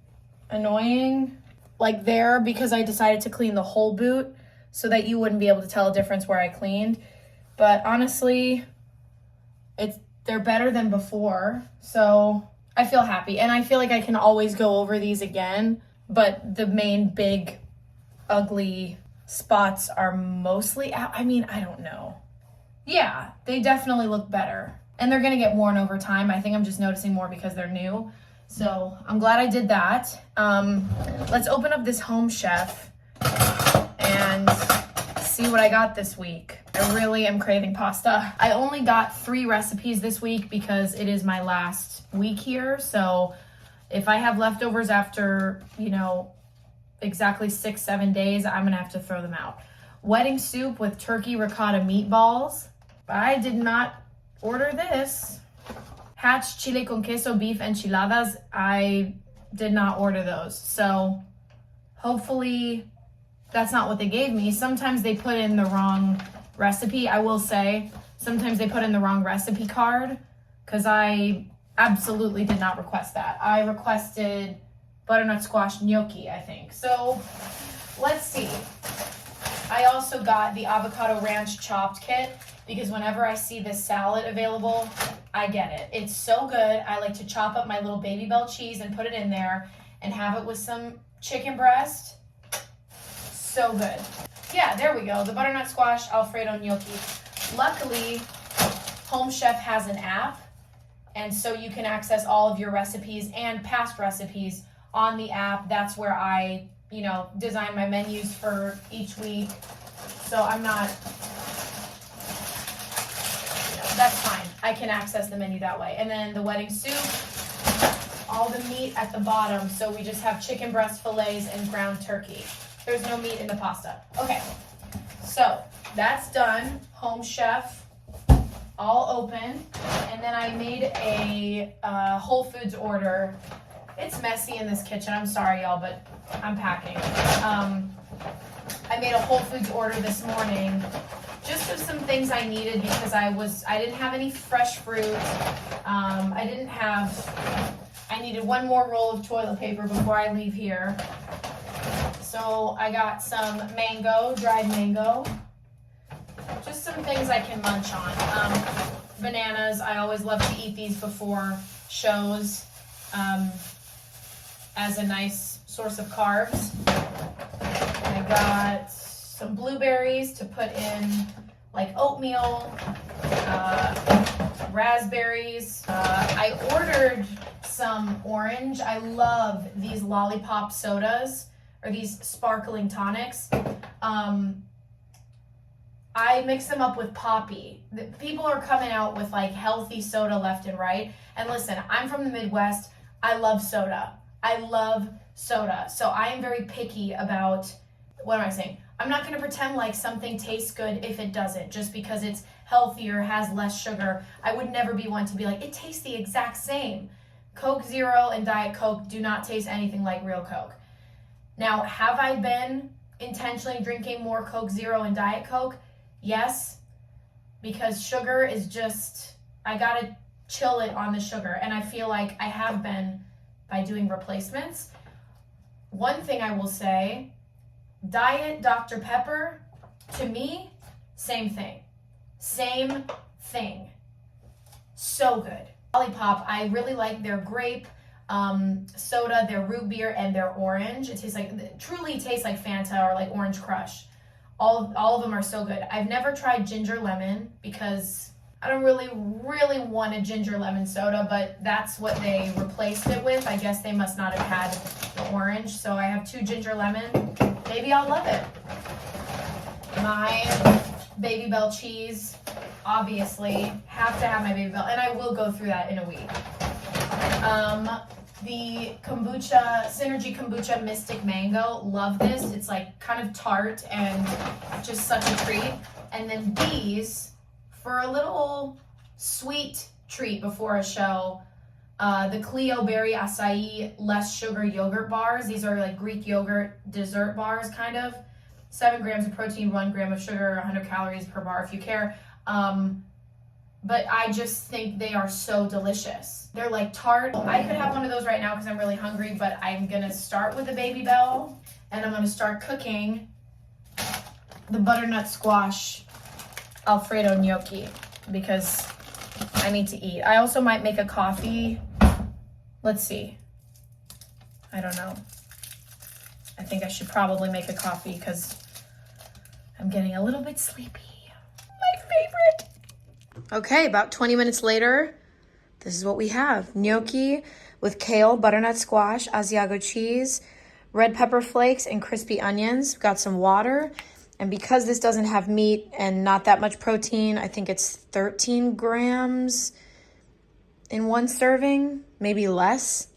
annoying. Like there, because I decided to clean the whole boot so that you wouldn't be able to tell a difference where I cleaned. But honestly, they're better than before. So I feel happy. And I feel like I can always go over these again. But the main big ugly spots are mostly out. I mean, I don't know. Yeah, they definitely look better. And they're gonna get worn over time. I think I'm just noticing more because they're new. So I'm glad I did that. Let's open up this Home Chef and see what I got this week. I really am craving pasta. I only got 3 recipes this week because it is my last week here. So if I have leftovers after, exactly 6-7 days, I'm gonna have to throw them out. Wedding soup with turkey ricotta meatballs. I did not order this. Hatch chile con queso beef enchiladas. I did not order those. So hopefully that's not what they gave me. Sometimes they put in the wrong recipe. I will say, sometimes they put in the wrong recipe card because I absolutely did not request that. I requested butternut squash gnocchi, I think. So let's see. I also got the avocado ranch chopped kit because whenever I see this salad available, I get it. It's so good. I like to chop up my little Baby Bell cheese and put it in there and have it with some chicken breast. So good. Yeah, there we go. The butternut squash Alfredo gnocchi. Luckily, Home Chef has an app, and so you can access all of your recipes and past recipes on the app. That's where I, design my menus for each week. So I'm not, that's fine. I can access the menu that way. And then the wedding soup, all the meat at the bottom. So we just have chicken breast fillets and ground turkey. There's no meat in the pasta. Okay, so that's done. Home Chef, all open. And then I made a Whole Foods order. It's messy in this kitchen. I'm sorry, y'all, but I'm packing. I made a Whole Foods order this morning just of some things I needed because I didn't have any fresh fruit. I needed one more roll of toilet paper before I leave here. So I got some mango, dried mango. Just some things I can munch on. Bananas, I always love to eat these before shows as a nice source of carbs. I got some blueberries to put in like oatmeal, raspberries. I ordered some orange. I love these lollipop sodas or these sparkling tonics. I mix them up with Poppy. People are coming out with like healthy soda left and right. And listen, I'm from the Midwest. I love soda. So I am very picky about, what am I saying? I'm not going to pretend like something tastes good if it doesn't, just because it's healthier, has less sugar. I would never be one to be like, it tastes the exact same. Coke Zero and Diet Coke do not taste anything like real Coke. Now, have I been intentionally drinking more Coke Zero and Diet Coke? Yes, because sugar is just, I gotta chill it on the sugar, and I feel like I have been by doing replacements. One thing I will say, Diet Dr. Pepper, to me, same thing. So good. Lollipop, I really like their grape soda, their root beer, and their orange. It truly tastes like Fanta or like Orange Crush. All of them are so good. I've never tried ginger lemon because I don't really want a ginger lemon soda, but that's what they replaced it with. I guess they must not have had the orange, so I have 2 ginger lemon. Maybe I'll love it. My Baby Bell cheese, obviously, have to have my Baby Bell, and I will go through that in a week. The kombucha, Synergy Kombucha Mystic Mango, love this. It's like kind of tart and just such a treat. And then these, for a little sweet treat before a show, the Clio Berry Acai Less Sugar Yogurt Bars. These are like Greek yogurt dessert bars, kind of. 7 grams of protein, 1 gram of sugar, 100 calories per bar if you care. But I just think they are so delicious. They're like tart. I could have one of those right now because I'm really hungry, but I'm gonna start with the Baby Bell, and I'm gonna start cooking the butternut squash Alfredo gnocchi because I need to eat. I also might make a coffee. Let's see. I don't know. I think I should probably make a coffee because I'm getting a little bit sleepy. My favorite. Okay, about 20 minutes later, this is what we have. Gnocchi with kale, butternut squash, Asiago cheese, red pepper flakes, and crispy onions. Got some water. And because this doesn't have meat and not that much protein, I think it's 13 grams in one serving, maybe less.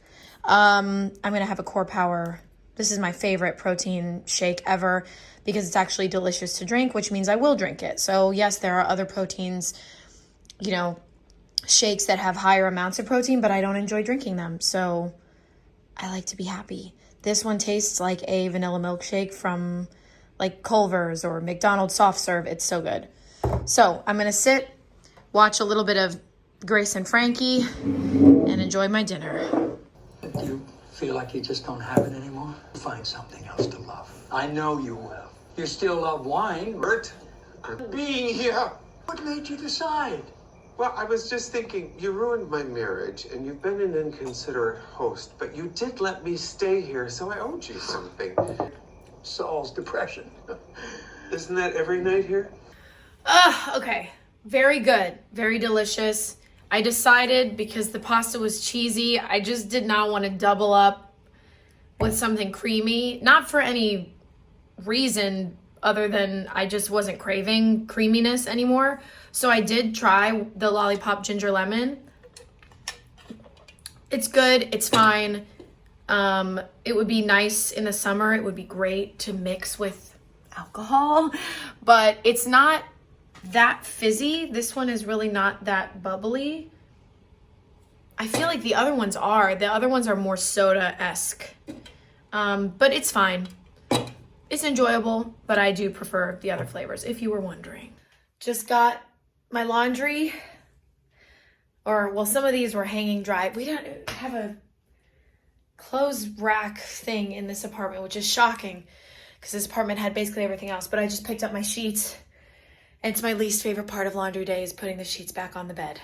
I'm going to have a Core Power. This is my favorite protein shake ever because it's actually delicious to drink, which means I will drink it. So yes, there are other proteins, shakes that have higher amounts of protein, but I don't enjoy drinking them. So I like to be happy. This one tastes like a vanilla milkshake from like Culver's or McDonald's soft serve. It's so good. So I'm going to sit, watch a little bit of Grace and Frankie, and enjoy my dinner. Do you feel like you just don't have it anymore? Find something else to love. I know you will. You still love wine, Bert. Being here. What made you decide? Well, I was just thinking, you ruined my marriage, and you've been an inconsiderate host, but you did let me stay here, so I owed you something. Saul's depression. Isn't that every night here? Okay. Very good. Very delicious. I decided because the pasta was cheesy, I just did not want to double up with something creamy. Not for any reason other than I just wasn't craving creaminess anymore. So I did try the lollipop ginger lemon. It's good. It's fine. It would be nice in the summer. It would be great to mix with alcohol, but it's not that fizzy. This one is really not that bubbly. I feel like the other ones are. The other ones are more soda-esque. But it's fine. It's enjoyable, but I do prefer the other flavors, if you were wondering. Just got my laundry, some of these were hanging dry. We don't have a clothes rack thing in this apartment, which is shocking because this apartment had basically everything else, but I just picked up my sheets. And it's my least favorite part of laundry day is putting the sheets back on the bed.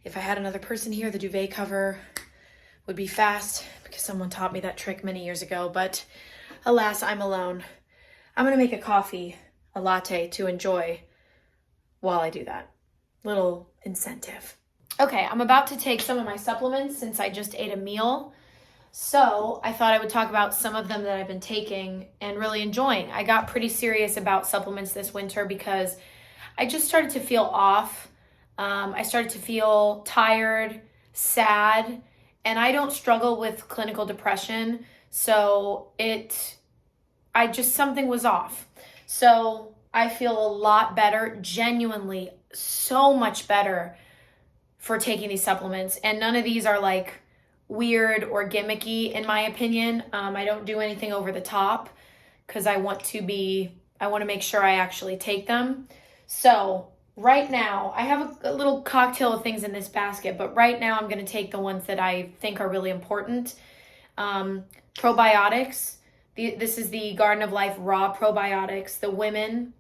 If I had another person here, the duvet cover would be fast because someone taught me that trick many years ago, but alas, I'm alone. I'm gonna make a latte to enjoy while I do that. Little incentive. Okay, I'm about to take some of my supplements since I just ate a meal. So I thought I would talk about some of them that I've been taking and really enjoying. I got pretty serious about supplements this winter because I just started to feel off. I started to feel tired, sad, and I don't struggle with clinical depression. So something was off. So I feel a lot better, genuinely so much better for taking these supplements. And none of these are like weird or gimmicky in my opinion. I don't do anything over the top because I want to make sure I actually take them. So right now I have a little cocktail of things in this basket, but right now I'm going to take the ones that I think are really important. Probiotics. This is the Garden of Life raw probiotics, the women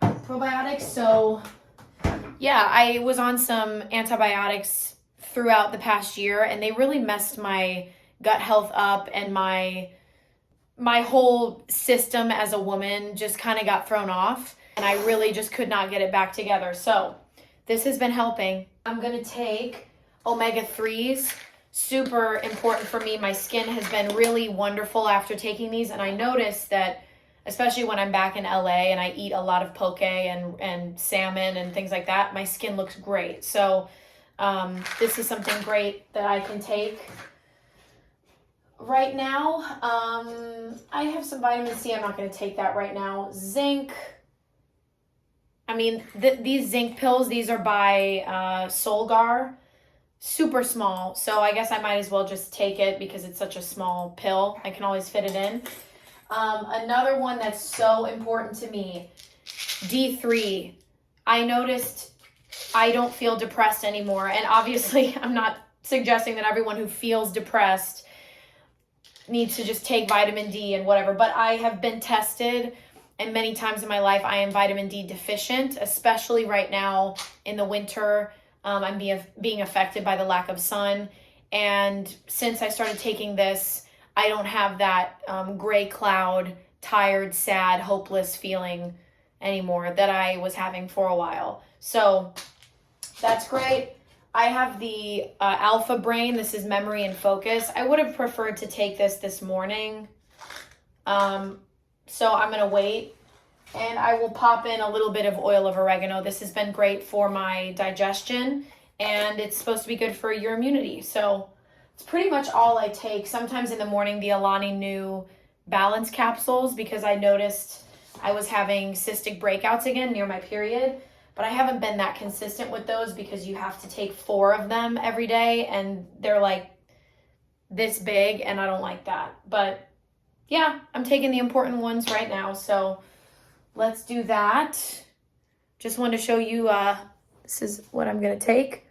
probiotics. So yeah, I was on some antibiotics throughout the past year and they really messed my gut health up, and my whole system as a woman just kind of got thrown off, and I really just could not get it back together. So this has been helping. I'm going to take omega-3s. Super important for me. My skin has been really wonderful after taking these, and I noticed that especially when I'm back in LA and I eat a lot of poke and salmon and things like that, my skin looks great. So this is something great that I can take right now. I have some vitamin C. I'm not going to take that right now. Zinc. I mean, these zinc pills, these are by Solgar. Super small. So I guess I might as well just take it because it's such a small pill. I can always fit it in. Another one that's so important to me, D3. I noticed I don't feel depressed anymore. And obviously, I'm not suggesting that everyone who feels depressed needs to just take vitamin D and whatever. But I have been tested, and many times in my life, I am vitamin D deficient, especially right now in the winter. I'm being affected by the lack of sun. And since I started taking this, I don't have that gray cloud, tired, sad, hopeless feeling anymore that I was having for a while. So that's great. I have the Alpha Brain. This is memory and focus. I would have preferred to take this morning. So I'm going to wait. And I will pop in a little bit of oil of oregano. This has been great for my digestion, and it's supposed to be good for your immunity. So it's pretty much all I take. Sometimes in the morning, the Alani Nu balance capsules, because I noticed I was having cystic breakouts again near my period, but I haven't been that consistent with those because you have to take 4 of them every day, and they're like this big, and I don't like that. But yeah, I'm taking the important ones right now, so let's do that. Just wanted to show you, this is what I'm gonna take.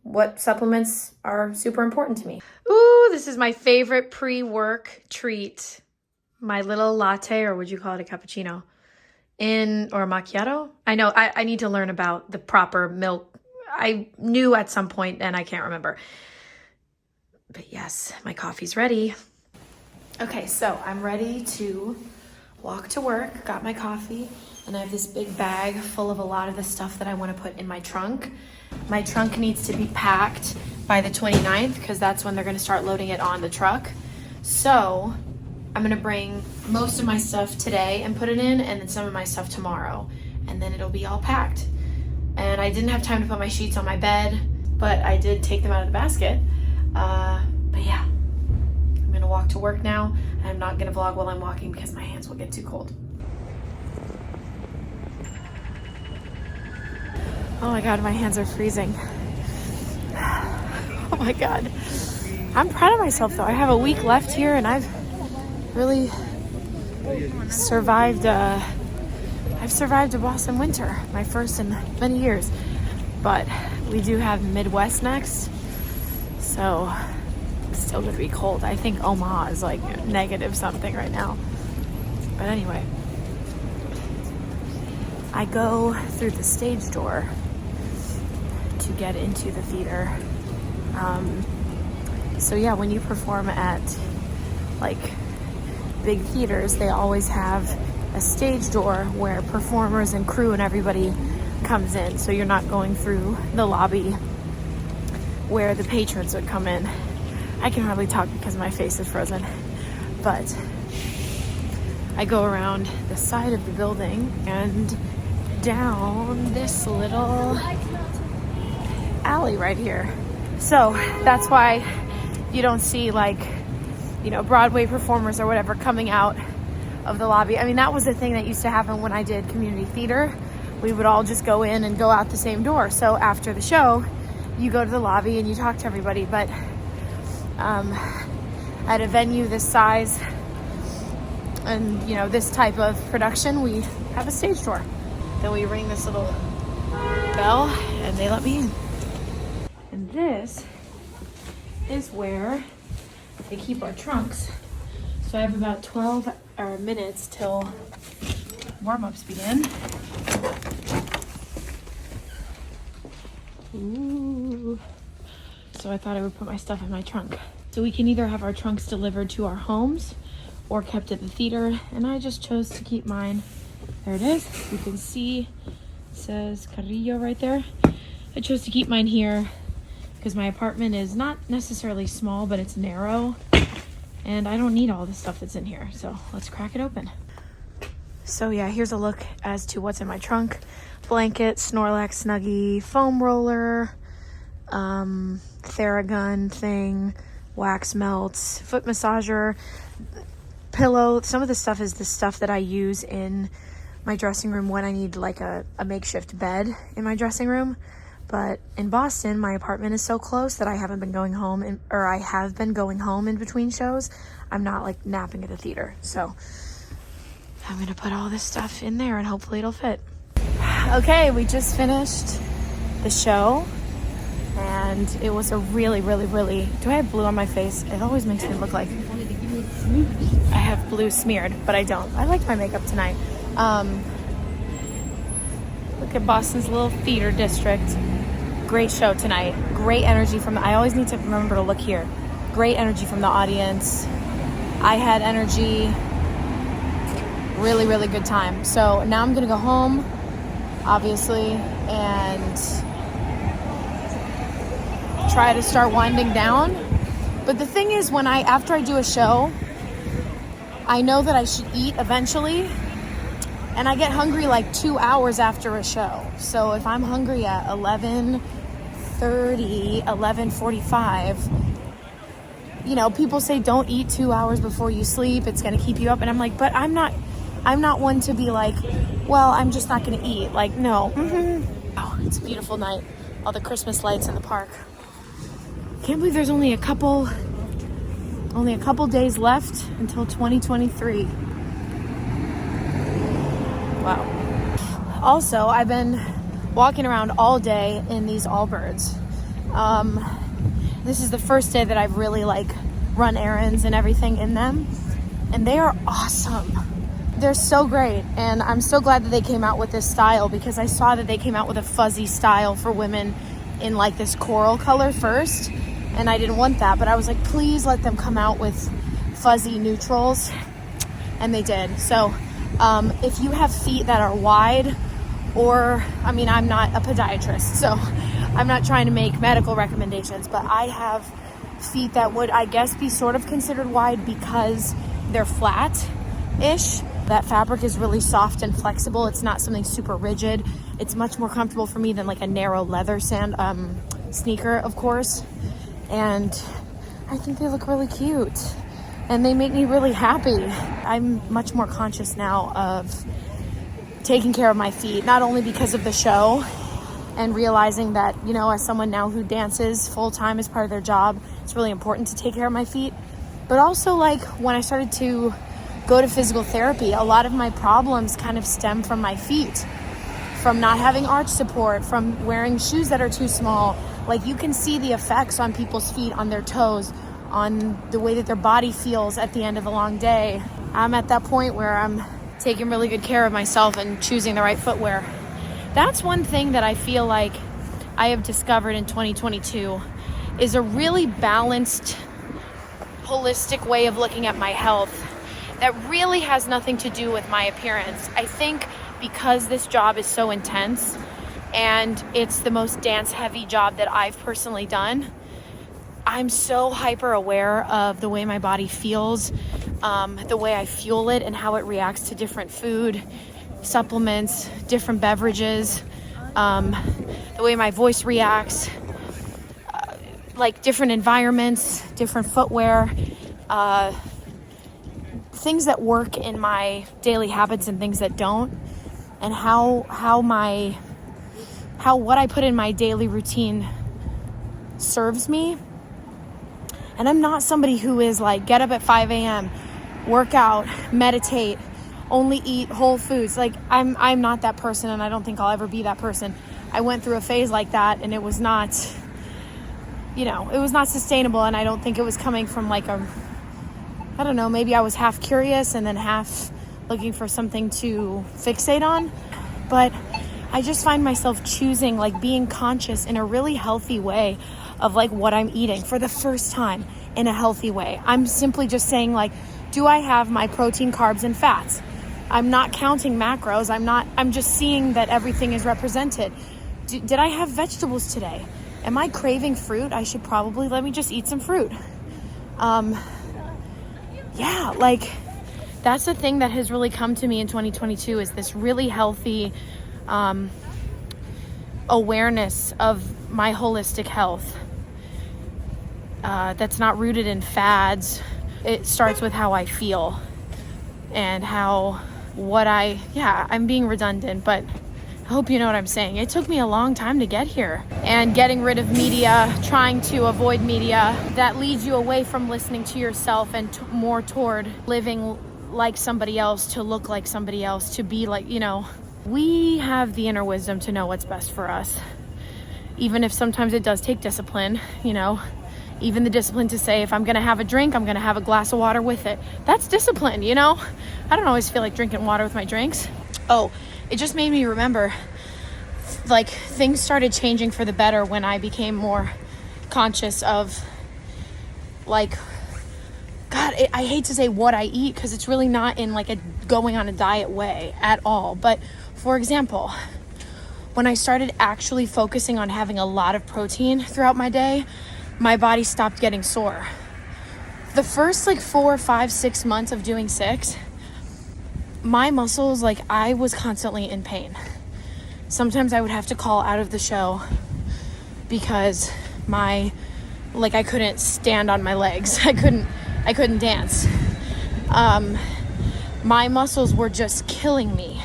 What supplements are super important to me. Ooh, this is my favorite pre-work treat. My little latte, or would you call it a cappuccino? Or a macchiato? I know, I need to learn about the proper milk. I knew at some point and I can't remember. But yes, my coffee's ready. Okay, so I'm ready to walk to work. Got my coffee, and I have this big bag full of a lot of the stuff that I want to put in my trunk. My trunk needs to be packed by the 29th because that's when they're going to start loading it on the truck. So I'm going to bring most of my stuff today and put it in, and then some of my stuff tomorrow, and then it'll be all packed. And I didn't have time to put my sheets on my bed, but I did take them out of the basket. But yeah, I'm going to walk to work now. I'm not going to vlog while I'm walking because my hands will get too cold. Oh my God, my hands are freezing. Oh my God. I'm proud of myself though. I have a week left here and I've really survived a Boston winter, my first in many years. But we do have Midwest next, so it's still gonna be cold. I think Omaha is like negative something right now. But anyway, I go through the stage door to get into the theater. So yeah, when you perform at like big theaters, they always have a stage door where performers and crew and everybody comes in. So you're not going through the lobby where the patrons would come in. I can hardly talk because my face is frozen. But I go around the side of the building and down this little alley right here. So that's why you don't see like, you know, Broadway performers or whatever coming out of the lobby. I mean, that was the thing that used to happen when I did community theater. We would all just go in and go out the same door. So after the show, you go to the lobby and you talk to everybody. But at a venue this size and, you know, this type of production, we have a stage door. Then we ring this little bell and they let me in. And this is where they keep our trunks. So I have about 12 minutes till warm-ups begin. Ooh. So I thought I would put my stuff in my trunk. So we can either have our trunks delivered to our homes or kept at the theater, and I just chose to keep mine. There it is. You can see it says Carrillo right there. I chose to keep mine here because my apartment is not necessarily small, but it's narrow, and I don't need all the stuff that's in here. So let's crack it open. So yeah, here's a look as to what's in my trunk. Blanket, Snorlax Snuggie, foam roller, Theragun thing, wax melts, foot massager, pillow. Some of the stuff is the stuff that I use in my dressing room when I need like a makeshift bed in my dressing room. But in Boston, my apartment is so close that I haven't been going home, I have been going home in between shows. I'm not like napping at the theater. So I'm gonna put all this stuff in there and hopefully it'll fit. Okay, we just finished the show and it was a really, do I have blue on my face? It always makes me look like I have blue smeared, but I don't. I liked my makeup tonight. Look at Boston's little theater district. Great show tonight. Great energy from I always need to remember to look here. Great energy from the audience. I had energy. Really good time. So now I'm gonna go home, obviously, and try to start winding down. But the thing is, after I do a show, I know that I should eat eventually, and I get hungry like 2 hours after a show. So if I'm hungry at 11:30, 11:45, you know, people say don't eat 2 hours before you sleep. It's going to keep you up. And I'm like, but I'm not one to be like, well, I'm just not going to eat. Like, no. Oh, it's a beautiful night. All the Christmas lights in the park. Can't believe there's only a couple days left until 2023. Wow. Also, I've been walking around all day in these Allbirds. This is the first day that I've really like run errands and everything in them, and they are awesome. They're so great, and I'm so glad that they came out with this style, because I saw that they came out with a fuzzy style for women in like this coral color first, and I didn't want that, but I was like, please let them come out with fuzzy neutrals, and they did. So if you have feet that are wide, or I'm not a podiatrist, so I'm not trying to make medical recommendations, but I have feet that would, I guess, be sort of considered wide because they're flat-ish. That fabric is really soft and flexible. It's not something super rigid. It's much more comfortable for me than like a narrow leather sneaker, of course. And I think they look really cute, and they make me really happy. I'm much more conscious now of taking care of my feet, not only because of the show and realizing that, you know, as someone now who dances full-time as part of their job, it's really important to take care of my feet. But also, like, when I started to go to physical therapy, a lot of my problems kind of stem from my feet, from not having arch support, from wearing shoes that are too small. Like, you can see the effects on people's feet, on their toes, on the way that their body feels at the end of a long day. I'm at that point where I'm taking really good care of myself and choosing the right footwear. That's one thing that I feel like I have discovered in 2022 is a really balanced, holistic way of looking at my health that really has nothing to do with my appearance. I think because this job is so intense and it's the most dance-heavy job that I've personally done, I'm so hyper aware of the way my body feels, the way I fuel it and how it reacts to different food, supplements, different beverages, the way my voice reacts, like different environments, different footwear, things that work in my daily habits and things that don't, and how what I put in my daily routine serves me. And I'm not somebody who is like, get up at 5 a.m., work out, meditate, only eat whole foods. Like, I'm not that person, and I don't think I'll ever be that person. I went through a phase like that, and it was not, it was not sustainable, and I don't think it was coming from like I don't know, maybe I was half curious and then half looking for something to fixate on. But I just find myself choosing, like, being conscious in a really healthy way of like what I'm eating for the first time in a healthy way. I'm simply just saying, like, do I have my protein, carbs, and fats? I'm not counting macros. I'm just seeing that everything is represented. Did I have vegetables today? Am I craving fruit? I should probably, let me just eat some fruit. Yeah, like, that's the thing that has really come to me in 2022 is this really healthy awareness of my holistic health that's not rooted in fads. It starts with how I feel and I'm being redundant, but I hope you know what I'm saying. It took me a long time to get here, and getting rid of media, trying to avoid media that leads you away from listening to yourself and more toward living like somebody else, to look like somebody else, to be like, we have the inner wisdom to know what's best for us. Even if sometimes it does take discipline, even the discipline to say, if I'm going to have a drink, I'm going to have a glass of water with it. That's discipline, I don't always feel like drinking water with my drinks. Oh, it just made me remember, like, things started changing for the better when I became more conscious of, like, God, I hate to say what I eat, because it's really not in like a going on a diet way at all. But for example, when I started actually focusing on having a lot of protein throughout my day, my body stopped getting sore. The first 4, 5, 6 months of doing 6, my muscles, I was constantly in pain. Sometimes I would have to call out of the show because I couldn't stand on my legs. I couldn't dance. My muscles were just killing me.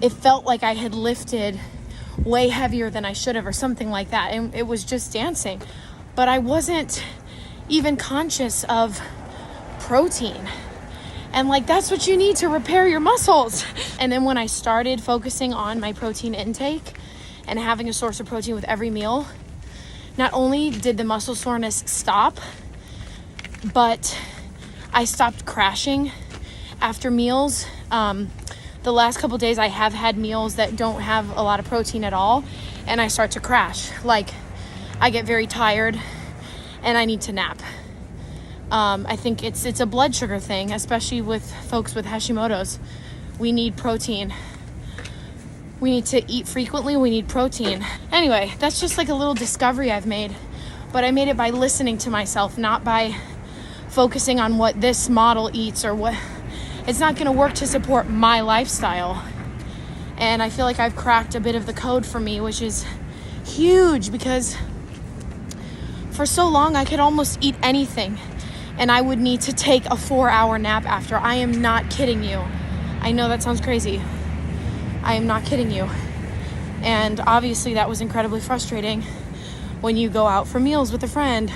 It felt like I had lifted way heavier than I should have or something like that. And it was just dancing. But I wasn't even conscious of protein. And that's what you need to repair your muscles. And then when I started focusing on my protein intake and having a source of protein with every meal, not only did the muscle soreness stop, but I stopped crashing after meals. The last couple days I have had meals that don't have a lot of protein at all, and I start to crash. I get very tired and I need to nap. I think it's a blood sugar thing, especially with folks with Hashimoto's. We need protein. We need to eat frequently. We need protein. Anyway, that's just a little discovery I've made. But I made it by listening to myself, not by focusing on what this model eats or what. It's not going to work to support my lifestyle. And I feel like I've cracked a bit of the code for me, which is huge because for so long I could almost eat anything and I would need to take a 4-hour nap after. I am not kidding you. I know that sounds crazy. I am not kidding you. And obviously that was incredibly frustrating when you go out for meals with a friend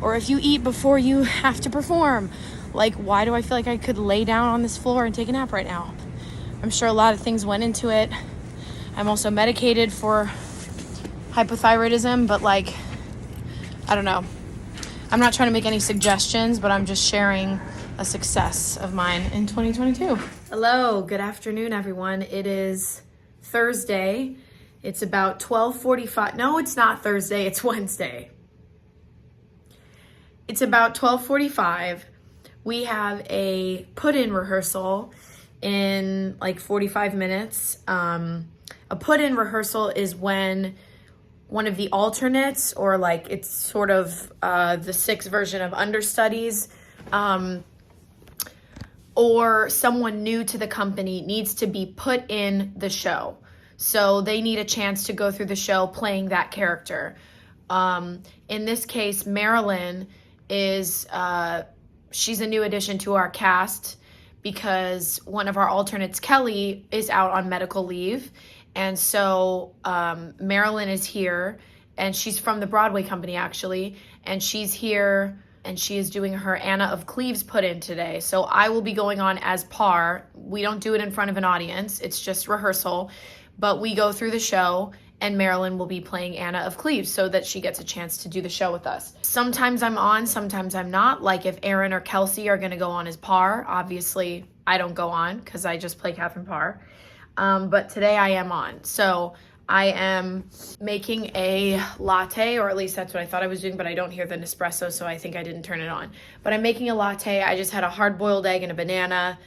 or if you eat before you have to perform. Why do I feel like I could lay down on this floor and take a nap right now? I'm sure a lot of things went into it. I'm also medicated for hypothyroidism, but I don't know. I'm not trying to make any suggestions, but I'm just sharing a success of mine in 2022. Hello, good afternoon, everyone. It is Thursday. It's about 12:45. No, it's not Thursday. It's Wednesday. It's about 12:45. We have a put-in rehearsal in 45 minutes. A put-in rehearsal is when one of the alternates, or it's sort of the 6 version of understudies, or someone new to the company needs to be put in the show. So they need a chance to go through the show playing that character. In this case, Marilyn is, she's a new addition to our cast because one of our alternates, Kelly, is out on medical leave. And so Marilyn is here, and she's from the Broadway company, actually, and she's here, and she is doing her Anna of Cleves put-in today. So I will be going on as Parr. We don't do it in front of an audience. It's just rehearsal, but we go through the show, and Marilyn will be playing Anna of Cleves so that she gets a chance to do the show with us. Sometimes I'm on, sometimes I'm not. If Aaron or Kelsey are going to go on as Parr, obviously I don't go on because I just play Catherine Parr. But today I am on. So I am making a latte, or at least that's what I thought I was doing, but I don't hear the Nespresso, so I think I didn't turn it on. But I'm making a latte. I just had a hard-boiled egg and a banana.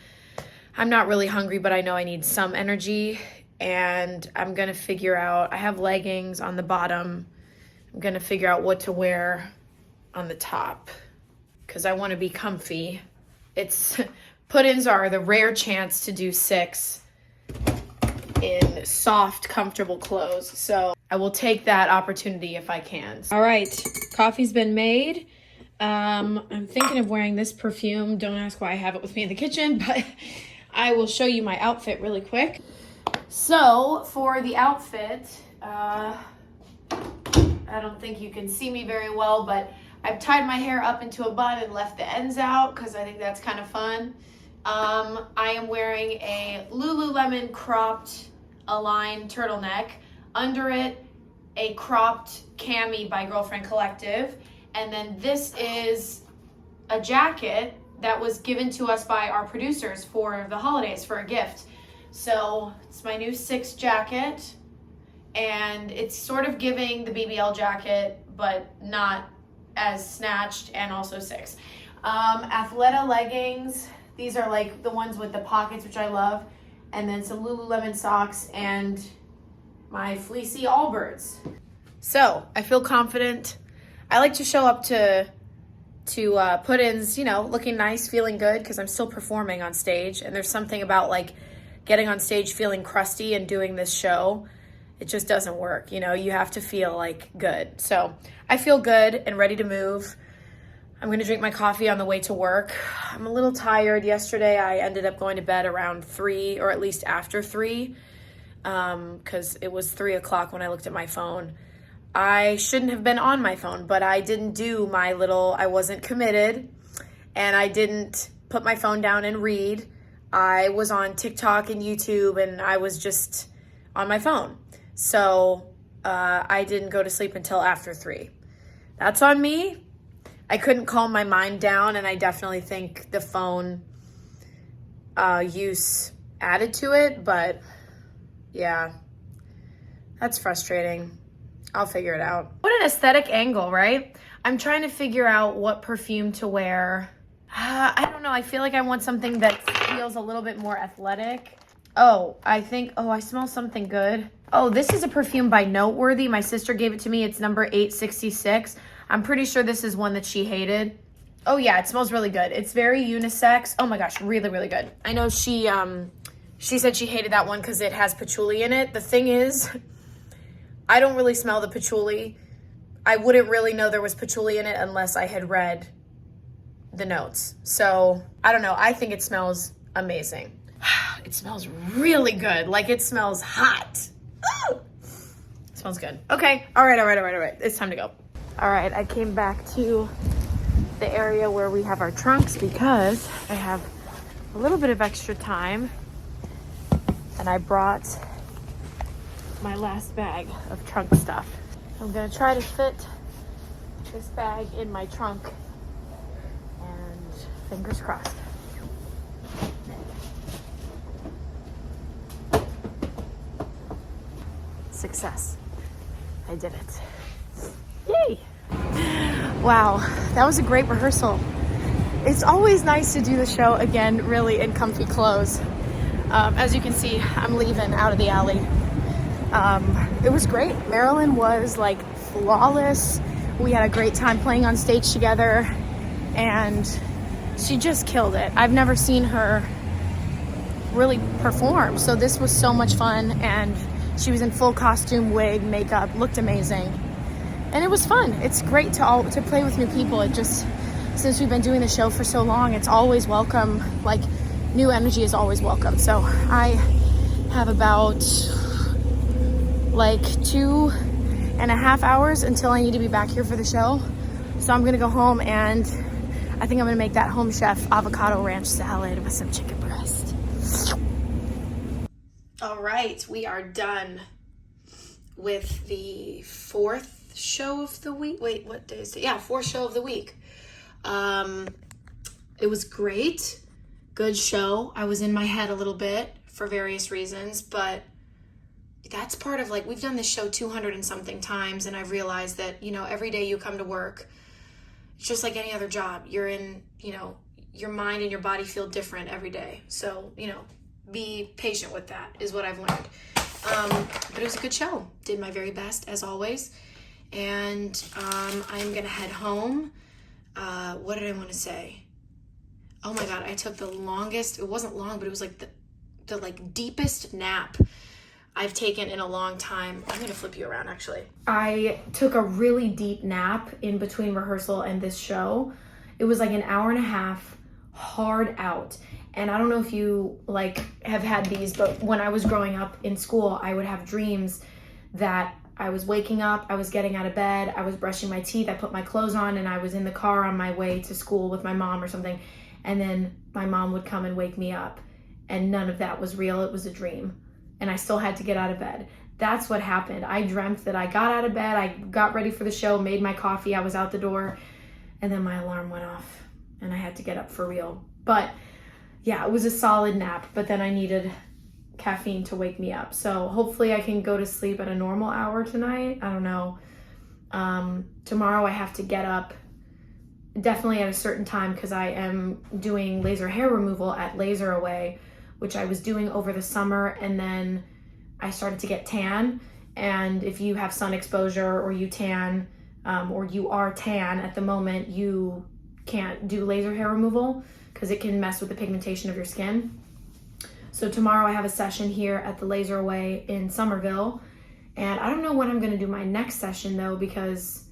I'm not really hungry, but I know I need some energy, and I'm going to figure out, I have leggings on the bottom. I'm going to figure out what to wear on the top because I want to be comfy. Put-ins are the rare chance to do 6 in soft, comfortable clothes. So I will take that opportunity if I can. All right, coffee's been made. I'm thinking of wearing this perfume. Don't ask why I have it with me in the kitchen, but I will show you my outfit really quick. So for the outfit, I don't think you can see me very well, but I've tied my hair up into a bun and left the ends out because I think that's kind of fun. I am wearing a Lululemon cropped Align turtleneck. Under it, a cropped cami by Girlfriend Collective. And then this is a jacket that was given to us by our producers for the holidays for a gift. So it's my new 6 jacket, and it's sort of giving the BBL jacket, but not as snatched, and also 6. Athleta leggings. These are the ones with the pockets, which I love. And then some Lululemon socks and my fleecy Allbirds. So I feel confident. I like to show up to put-ins, you know, looking nice, feeling good, because I'm still performing on stage. And there's something about like getting on stage feeling crusty and doing this show. It just doesn't work. You know, you have to feel like good. So I feel good and ready to move. I'm going to drink my coffee on the way to work. I'm a little tired. Yesterday I ended up going to bed around 3, or at least after 3, because it was 3 o'clock when I looked at my phone. I shouldn't have been on my phone, but I didn't do I wasn't committed, and I didn't put my phone down and read. I was on TikTok and YouTube, and I was just on my phone. So I didn't go to sleep until after 3. That's on me. I couldn't calm my mind down, and I definitely think the phone use added to it, but yeah, that's frustrating. I'll figure it out. What an aesthetic angle, right? I'm trying to figure out what perfume to wear. I don't know. I feel like I want something that feels a little bit more athletic. I smell something good. Oh, this is a perfume by Noteworthy. My sister gave it to me. It's number 866. I'm pretty sure this is one that she hated. Oh yeah, it smells really good. It's very unisex. Oh my gosh, really, really good. I know she said she hated that one because it has patchouli in it. The thing is, I don't really smell the patchouli. I wouldn't really know there was patchouli in it unless I had read the notes. So, I don't know. I think it smells amazing. It smells really good. Like, it smells hot. It smells good. Okay. All right. It's time to go. All right. I came back to the area where we have our trunks because I have a little bit of extra time. And I brought my last bag of trunk stuff. I'm gonna try to fit this bag in my trunk, and fingers crossed. Success. I did it. Yay! Wow, that was a great rehearsal. It's always nice to do the show again, really in comfy clothes. As you can see, I'm leaving out of the alley. It was great. Marilyn was like flawless. We had a great time playing on stage together, and she just killed it. I've never seen her really perform, so this was so much fun, and she was in full costume, wig, makeup, looked amazing, and it was fun. It's great to play with new people. It just, since we've been doing the show for so long, it's always welcome. Like, new energy is always welcome. So I have about like 2.5 hours until I need to be back here for the show. So I'm gonna go home, and I think I'm gonna make that Home Chef avocado ranch salad with some chicken breast. All right, we are done with the 4th show of the week. Wait, what day is it? Yeah, 4th show of the week. It was great. Good show. I was in my head a little bit for various reasons, but that's part of, like, we've done this show 200 and something times, and I've realized that, you know, every day you come to work, it's just like any other job. You're in, you know, your mind and your body feel different every day. So, you know, be patient with that is what I've learned. But it was a good show. Did my very best, as always. And I'm going to head home. What did I want to say? Oh my God, I took the longest, it wasn't long, but it was like the like deepest nap I've taken in a long time. I'm gonna flip you around, actually. I took a really deep nap in between rehearsal and this show. It was like an hour and a half, hard out. And I don't know if you like have had these, but when I was growing up in school, I would have dreams that I was waking up, I was getting out of bed, I was brushing my teeth, I put my clothes on, and I was in the car on my way to school with my mom or something. And then my mom would come and wake me up, and none of that was real. It was a dream, and I still had to get out of bed. That's what happened. I dreamt that I got out of bed, I got ready for the show, made my coffee, I was out the door, and then my alarm went off, and I had to get up for real. But yeah, it was a solid nap, but then I needed caffeine to wake me up. So hopefully I can go to sleep at a normal hour tonight. I don't know. Tomorrow I have to get up definitely at a certain time because I am doing laser hair removal at Laser Away, which I was doing over the summer, and then I started to get tan, And if you have sun exposure or you tan, or you are tan at the moment, you can't do laser hair removal because it can mess with the pigmentation of your skin. So tomorrow I have a session here at the Laser Away in Somerville. And I don't know when I'm gonna do my next session though, because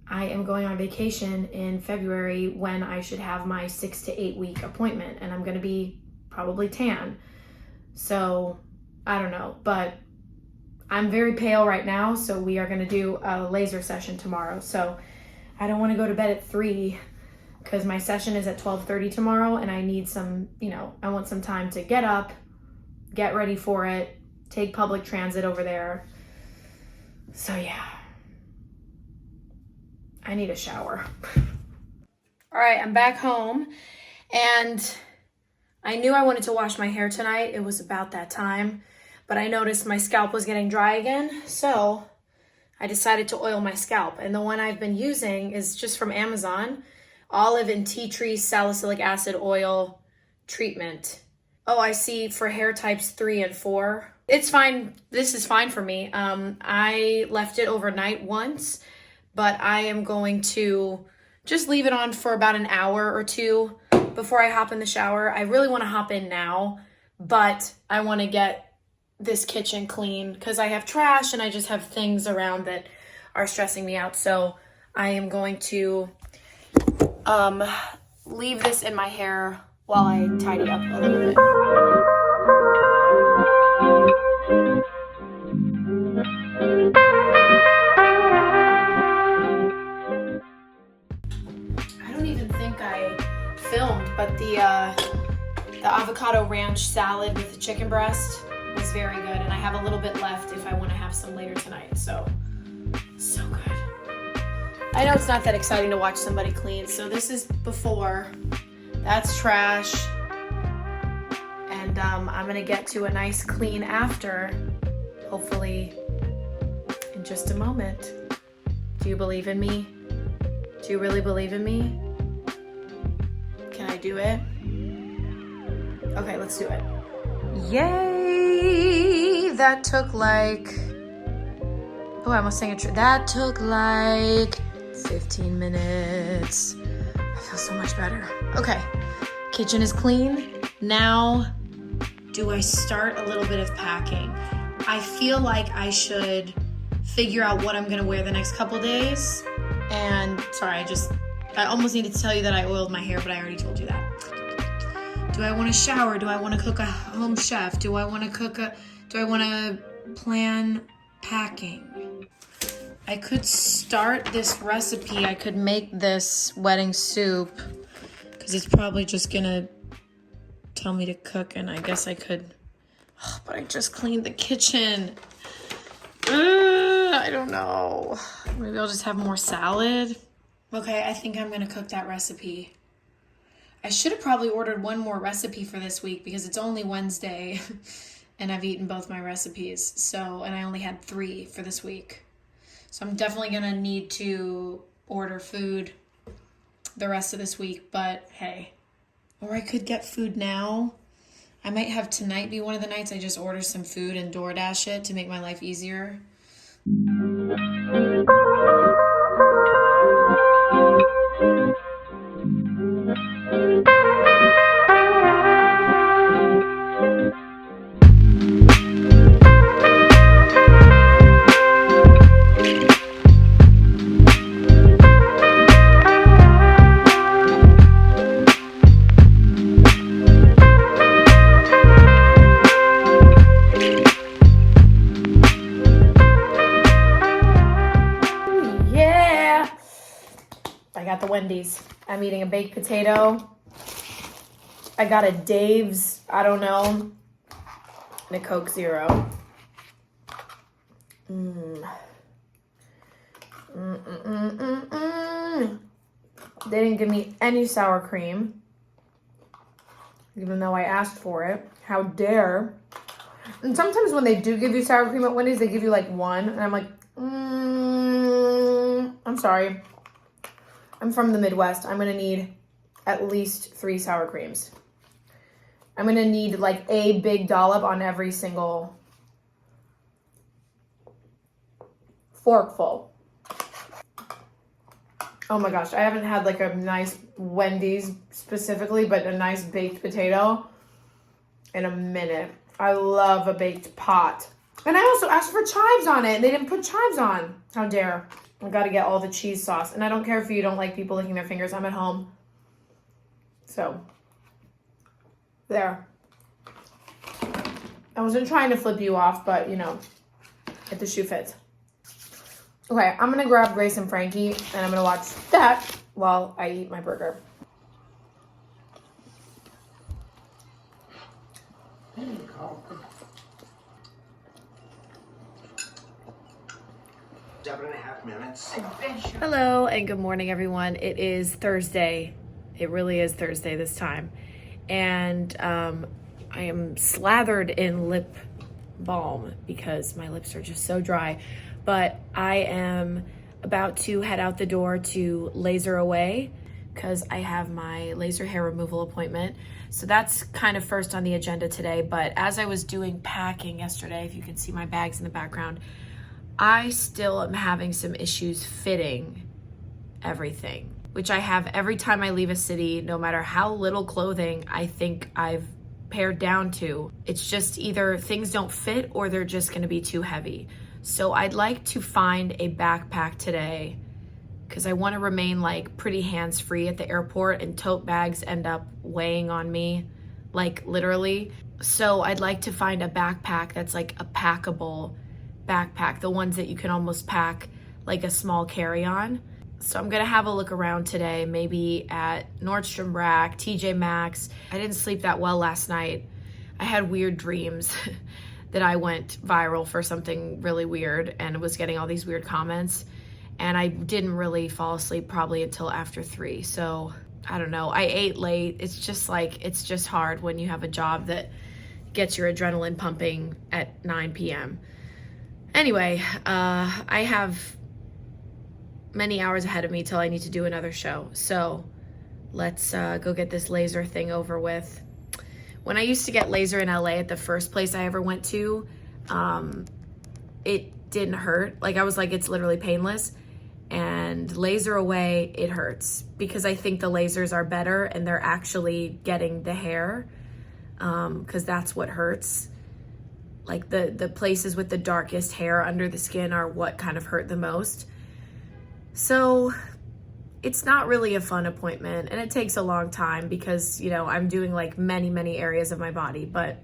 I am going on vacation in February when I should have my 6 to 8 week appointment, and I'm gonna be probably tan. So I don't know, but I'm very pale right now, so we are gonna do a laser session tomorrow. So I don't wanna go to bed at 3 because my session is at 12:30 tomorrow, and I need some, I want some time to get up, get ready for it, take public transit over there. So yeah, I need a shower. All right, I'm back home, and I knew I wanted to wash my hair tonight. It was about that time, but I noticed my scalp was getting dry again, so I decided to oil my scalp. And the one I've been using is just from Amazon, olive and tea tree salicylic acid oil treatment. Oh, I see, for hair types 3 and 4. It's fine. This is fine for me. I left it overnight once, but I am going to just leave it on for about an hour or two before I hop in the shower. I really want to hop in now, but I want to get this kitchen clean because I have trash and I just have things around that are stressing me out. So I am going to leave this in my hair while I tidy up a little bit. I don't even think I filmed, but the avocado ranch salad with the chicken breast was very good, and I have a little bit left if I want to have some later tonight. So good. I know it's not that exciting to watch somebody clean, so this is before. That's trash. And I'm gonna get to a nice clean after, hopefully in just a moment. Do you believe in me? Do you really believe in me? Can I do it? Okay, let's do it. Yay! That took like, oh, I almost sang a that took like 15 minutes. I feel so much better. Okay, kitchen is clean. Now, do I start a little bit of packing? I feel like I should figure out what I'm gonna wear the next couple days. And sorry, I almost needed to tell you that I oiled my hair, but I already told you that. Do I want to shower? Do I want to cook a home chef? Do I want to plan packing? I could start this recipe. I could make this wedding soup because it's probably just gonna tell me to cook, and I guess I could, but I just cleaned the kitchen. I don't know. Maybe I'll just have more salad. Okay, I think I'm gonna cook that recipe. I should have probably ordered one more recipe for this week because it's only Wednesday and I've eaten both my recipes. And I only had 3 for this week. So I'm definitely gonna need to order food the rest of this week, but hey. Or I could get food now. I might have tonight be one of the nights I just order some food and DoorDash it to make my life easier. Wendy's. I'm eating a baked potato. I got a Dave's, I don't know, and a Coke Zero. They didn't give me any sour cream, even though I asked for it. How dare. And sometimes when they do give you sour cream at Wendy's, they give you like 1, and I'm like, I'm sorry. I'm from the Midwest. I'm gonna need at least 3 sour creams. I'm gonna need like a big dollop on every single forkful. Oh my gosh, I haven't had like a nice Wendy's specifically, but a nice baked potato in a minute. I love a baked pot. And I also asked for chives on it, and they didn't put chives on. How dare. I gotta get all the cheese sauce. And I don't care if you don't like people licking their fingers. I'm at home. So, there. I wasn't trying to flip you off, but, you know, if the shoe fits. Okay, I'm gonna grab Grace and Frankie, and I'm gonna watch that while I eat my burger. Hello and good morning, everyone. It is Thursday. It really is Thursday this time. And I am slathered in lip balm because my lips are just so dry. But I am about to head out the door to laser away because I have my laser hair removal appointment. So that's kind of first on the agenda today. But as I was doing packing yesterday, if you can see my bags in the background, I still am having some issues fitting everything, which I have every time I leave a city, no matter how little clothing I think I've pared down to. It's just either things don't fit or they're just gonna be too heavy. So I'd like to find a backpack today because I wanna remain like pretty hands-free at the airport, and tote bags end up weighing on me, like literally. So I'd like to find a backpack that's like a packable backpack, the ones that you can almost pack like a small carry-on. So I'm gonna have a look around today, maybe at Nordstrom Rack, TJ Maxx. I didn't sleep that well last night. I had weird dreams that I went viral for something really weird and was getting all these weird comments. And I didn't really fall asleep probably until after 3. So I don't know, I ate late. It's just hard when you have a job that gets your adrenaline pumping at 9 p.m. Anyway, I have many hours ahead of me till I need to do another show. So let's go get this laser thing over with. When I used to get laser in LA at the first place I ever went to, it didn't hurt. Like I was like, it's literally painless. And laser away, it hurts because I think the lasers are better and they're actually getting the hair, because that's what hurts. Like the places with the darkest hair under the skin are what kind of hurt the most. So it's not really a fun appointment, and it takes a long time because, you know, I'm doing like many areas of my body, but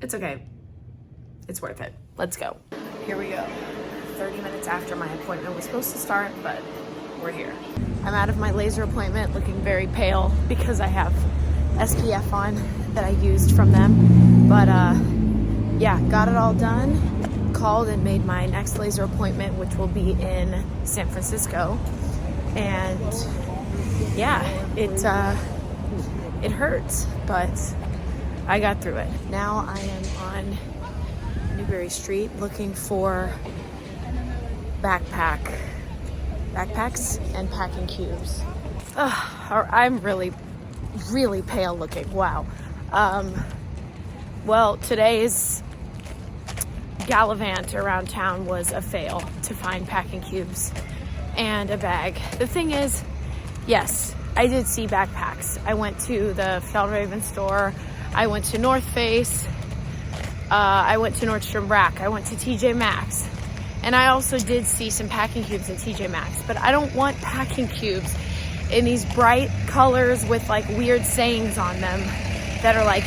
it's okay. It's worth it. Let's go. Here we go. 30 minutes after my appointment was supposed to start, but we're here. I'm out of my laser appointment looking very pale because I have SPF on that I used from them. But yeah, got it all done. Called and made my next laser appointment, which will be in San Francisco. And yeah, it hurts, but I got through it. Now I am on Newberry Street looking for backpacks and packing cubes. I'm really pale looking. Wow. Well, today's gallivant around town was a fail to find packing cubes and a bag. The thing is, yes, I did see backpacks. I went to the Fjällräven store. I went to North Face. I went to Nordstrom Rack. I went to TJ Maxx. And I also did see some packing cubes at TJ Maxx. But I don't want packing cubes in these bright colors with like weird sayings on them that are like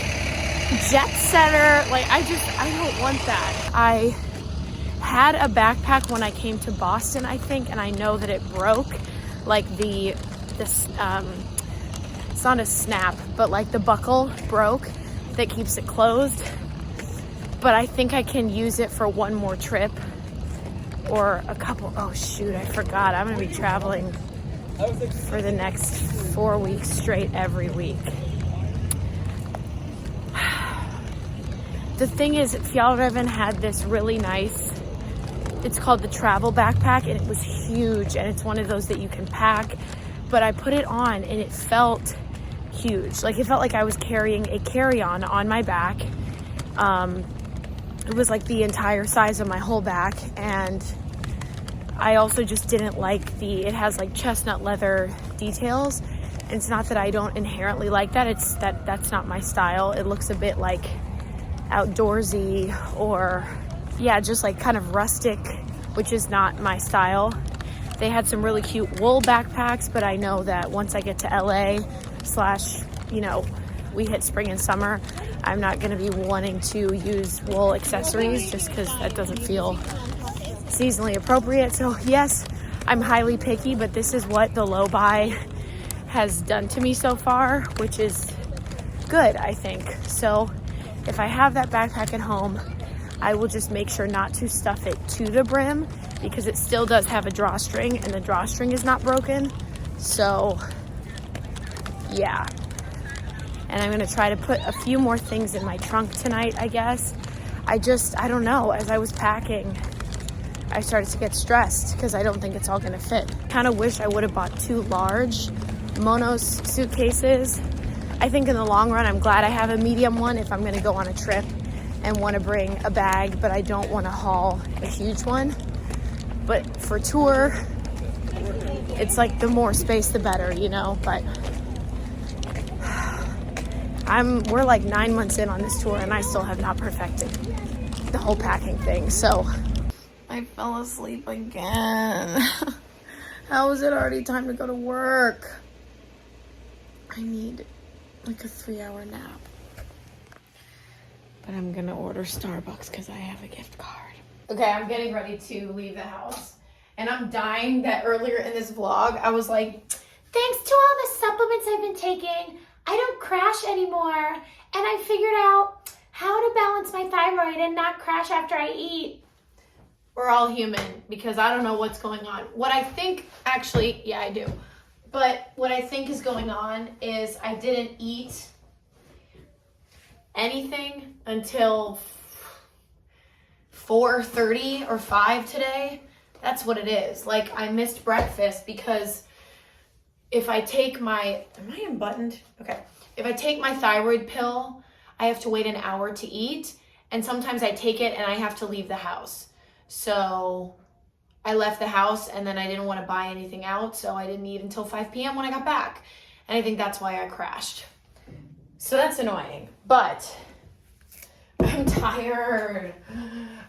jet setter. Like I don't want that. I had a backpack when I came to Boston, I think, and I know that it broke. Like it's not a snap, but like the buckle broke that keeps it closed. But I think I can use it for one more trip or a couple. Oh shoot, I forgot. I'm gonna be traveling for the next 4 weeks straight every week. The thing is, Fjällräven had this really nice, it's called the travel backpack, and it was huge, and it's one of those that you can pack. But I put it on and it felt huge. Like it felt like I was carrying a carry-on on my back. It was like the entire size of my whole back, and I also just didn't like it has like chestnut leather details. And it's not that I don't inherently like that, it's that's not my style. It looks a bit like outdoorsy or yeah, just like kind of rustic, which is not my style. They had some really cute wool backpacks, but I know that once I get to LA / you know, we hit spring and summer, I'm not going to be wanting to use wool accessories just because that doesn't feel seasonally appropriate. So yes, I'm highly picky, but this is what the low buy has done to me so far, which is good, I think. So if I have that backpack at home, I will just make sure not to stuff it to the brim because it still does have a drawstring and the drawstring is not broken. So yeah. And I'm going to try to put a few more things in my trunk tonight, I guess. I don't know. As I was packing, I started to get stressed because I don't think it's all going to fit. Kind of wish I would have bought 2 large Monos suitcases. I think in the long run, I'm glad I have a medium one if I'm going to go on a trip and want to bring a bag, but I don't want to haul a huge one. But for tour, it's like the more space, the better, you know, but we're like 9 months in on this tour and I still have not perfected the whole packing thing. So I fell asleep again. How is it already time to go to work? I need like a 3-hour nap. But I'm gonna order Starbucks because I have a gift card. Okay, I'm getting ready to leave the house. And I'm dying that earlier in this vlog, I was like, thanks to all the supplements I've been taking, I don't crash anymore. And I figured out how to balance my thyroid and not crash after I eat. We're all human because I don't know what's going on. What I think, actually, yeah, I do. But what I think is going on is I didn't eat anything until 4:30 or 5 today. That's what it is. Like, I missed breakfast because if I take my, am I unbuttoned? Okay. If I take my thyroid pill, I have to wait an hour to eat. And sometimes I take it and I have to leave the house. So I left the house and then I didn't want to buy anything out. So I didn't eat until 5 p.m. when I got back. And I think that's why I crashed. So that's annoying, but I'm tired.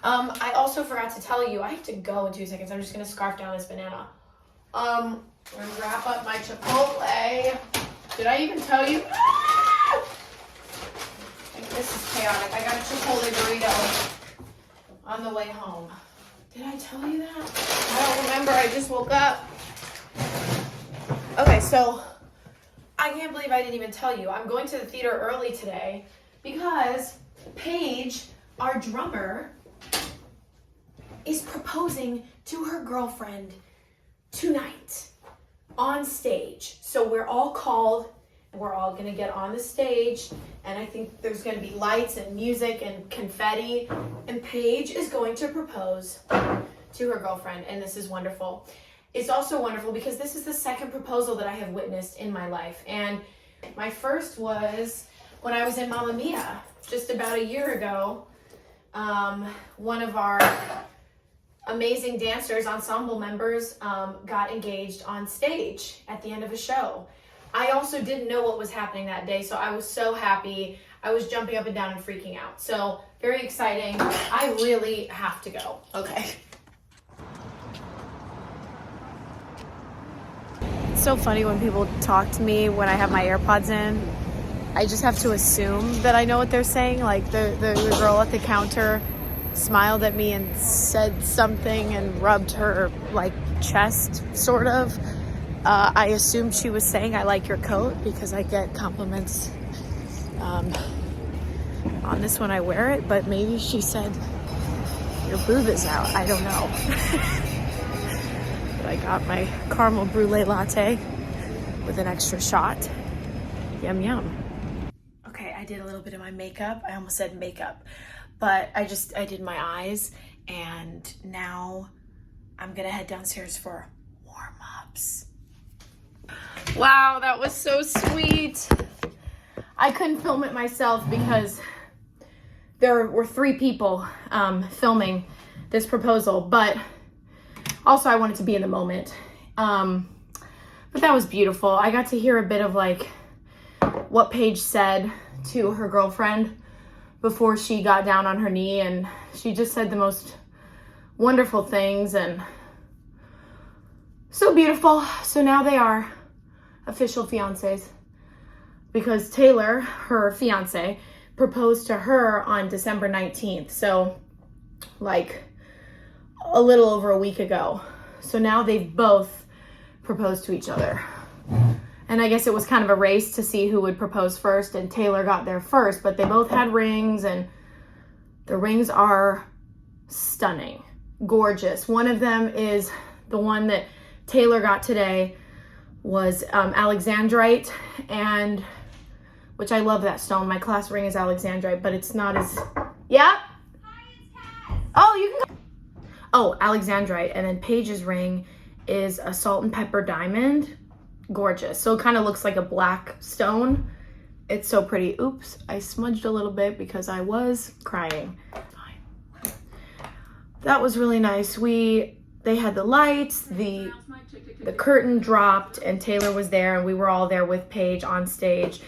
I also forgot to tell you, I have to go in 2 seconds. I'm just going to scarf down this banana. I'm going to wrap up my Chipotle. Did I even tell you? Ah! This is chaotic. I got a Chipotle burrito on the way home. Did I tell you that? I don't remember. I just woke up. Okay, so I can't believe I didn't even tell you. I'm going to the theater early today because Paige, our drummer, is proposing to her girlfriend tonight on stage. So we're all called, we're all gonna get on the stage, and I think there's gonna be lights and music and confetti, and Paige is going to propose to her girlfriend, and this is wonderful. It's also wonderful because this is the second proposal that I have witnessed in my life, and my first was when I was in Mamma Mia just about a year ago. One of our amazing dancers, ensemble members, got engaged on stage at the end of a show. I also didn't know what was happening that day, so I was so happy. I was jumping up and down and freaking out. So very exciting. I really have to go. Okay. It's so funny when people talk to me when I have my AirPods in. I just have to assume that I know what they're saying. Like the girl at the counter smiled at me and said something and rubbed her like chest, sort of. I assumed she was saying I like your coat because I get compliments on this when I wear it, but maybe she said your boob is out. I don't know. But I got my caramel brulee latte with an extra shot. Yum yum. Okay, I did a little bit of my makeup. I almost said makeup, but I did my eyes, and now I'm gonna head downstairs for warm-ups. Wow, that was so sweet. I couldn't film it myself because there were 3 people filming this proposal, but Also, I wanted to be in the moment. But that was beautiful. I got to hear a bit of like what Paige said to her girlfriend before she got down on her knee, and she just said the most wonderful things and so beautiful. So now they are official fiancés because Taylor, her fiance, proposed to her on December 19th. So like a little over a week ago. So now they've both proposed to each other. And I guess it was kind of a race to see who would propose first, and Taylor got there first, but they both had rings, and the rings are stunning, gorgeous. One of them is the one that Taylor got today, was Alexandrite, and which I love that stone. My class ring is Alexandrite, but it's not as, yeah? Hi, it's Kat. Oh, you can go. Oh, Alexandrite, and then Paige's ring is a salt and pepper diamond. Gorgeous. So it kind of looks like a black stone. It's so pretty. Oops, I smudged a little bit because I was crying. Fine. That was really nice. They had the lights, the curtain dropped, and Taylor was there, and we were all there with Paige on stage.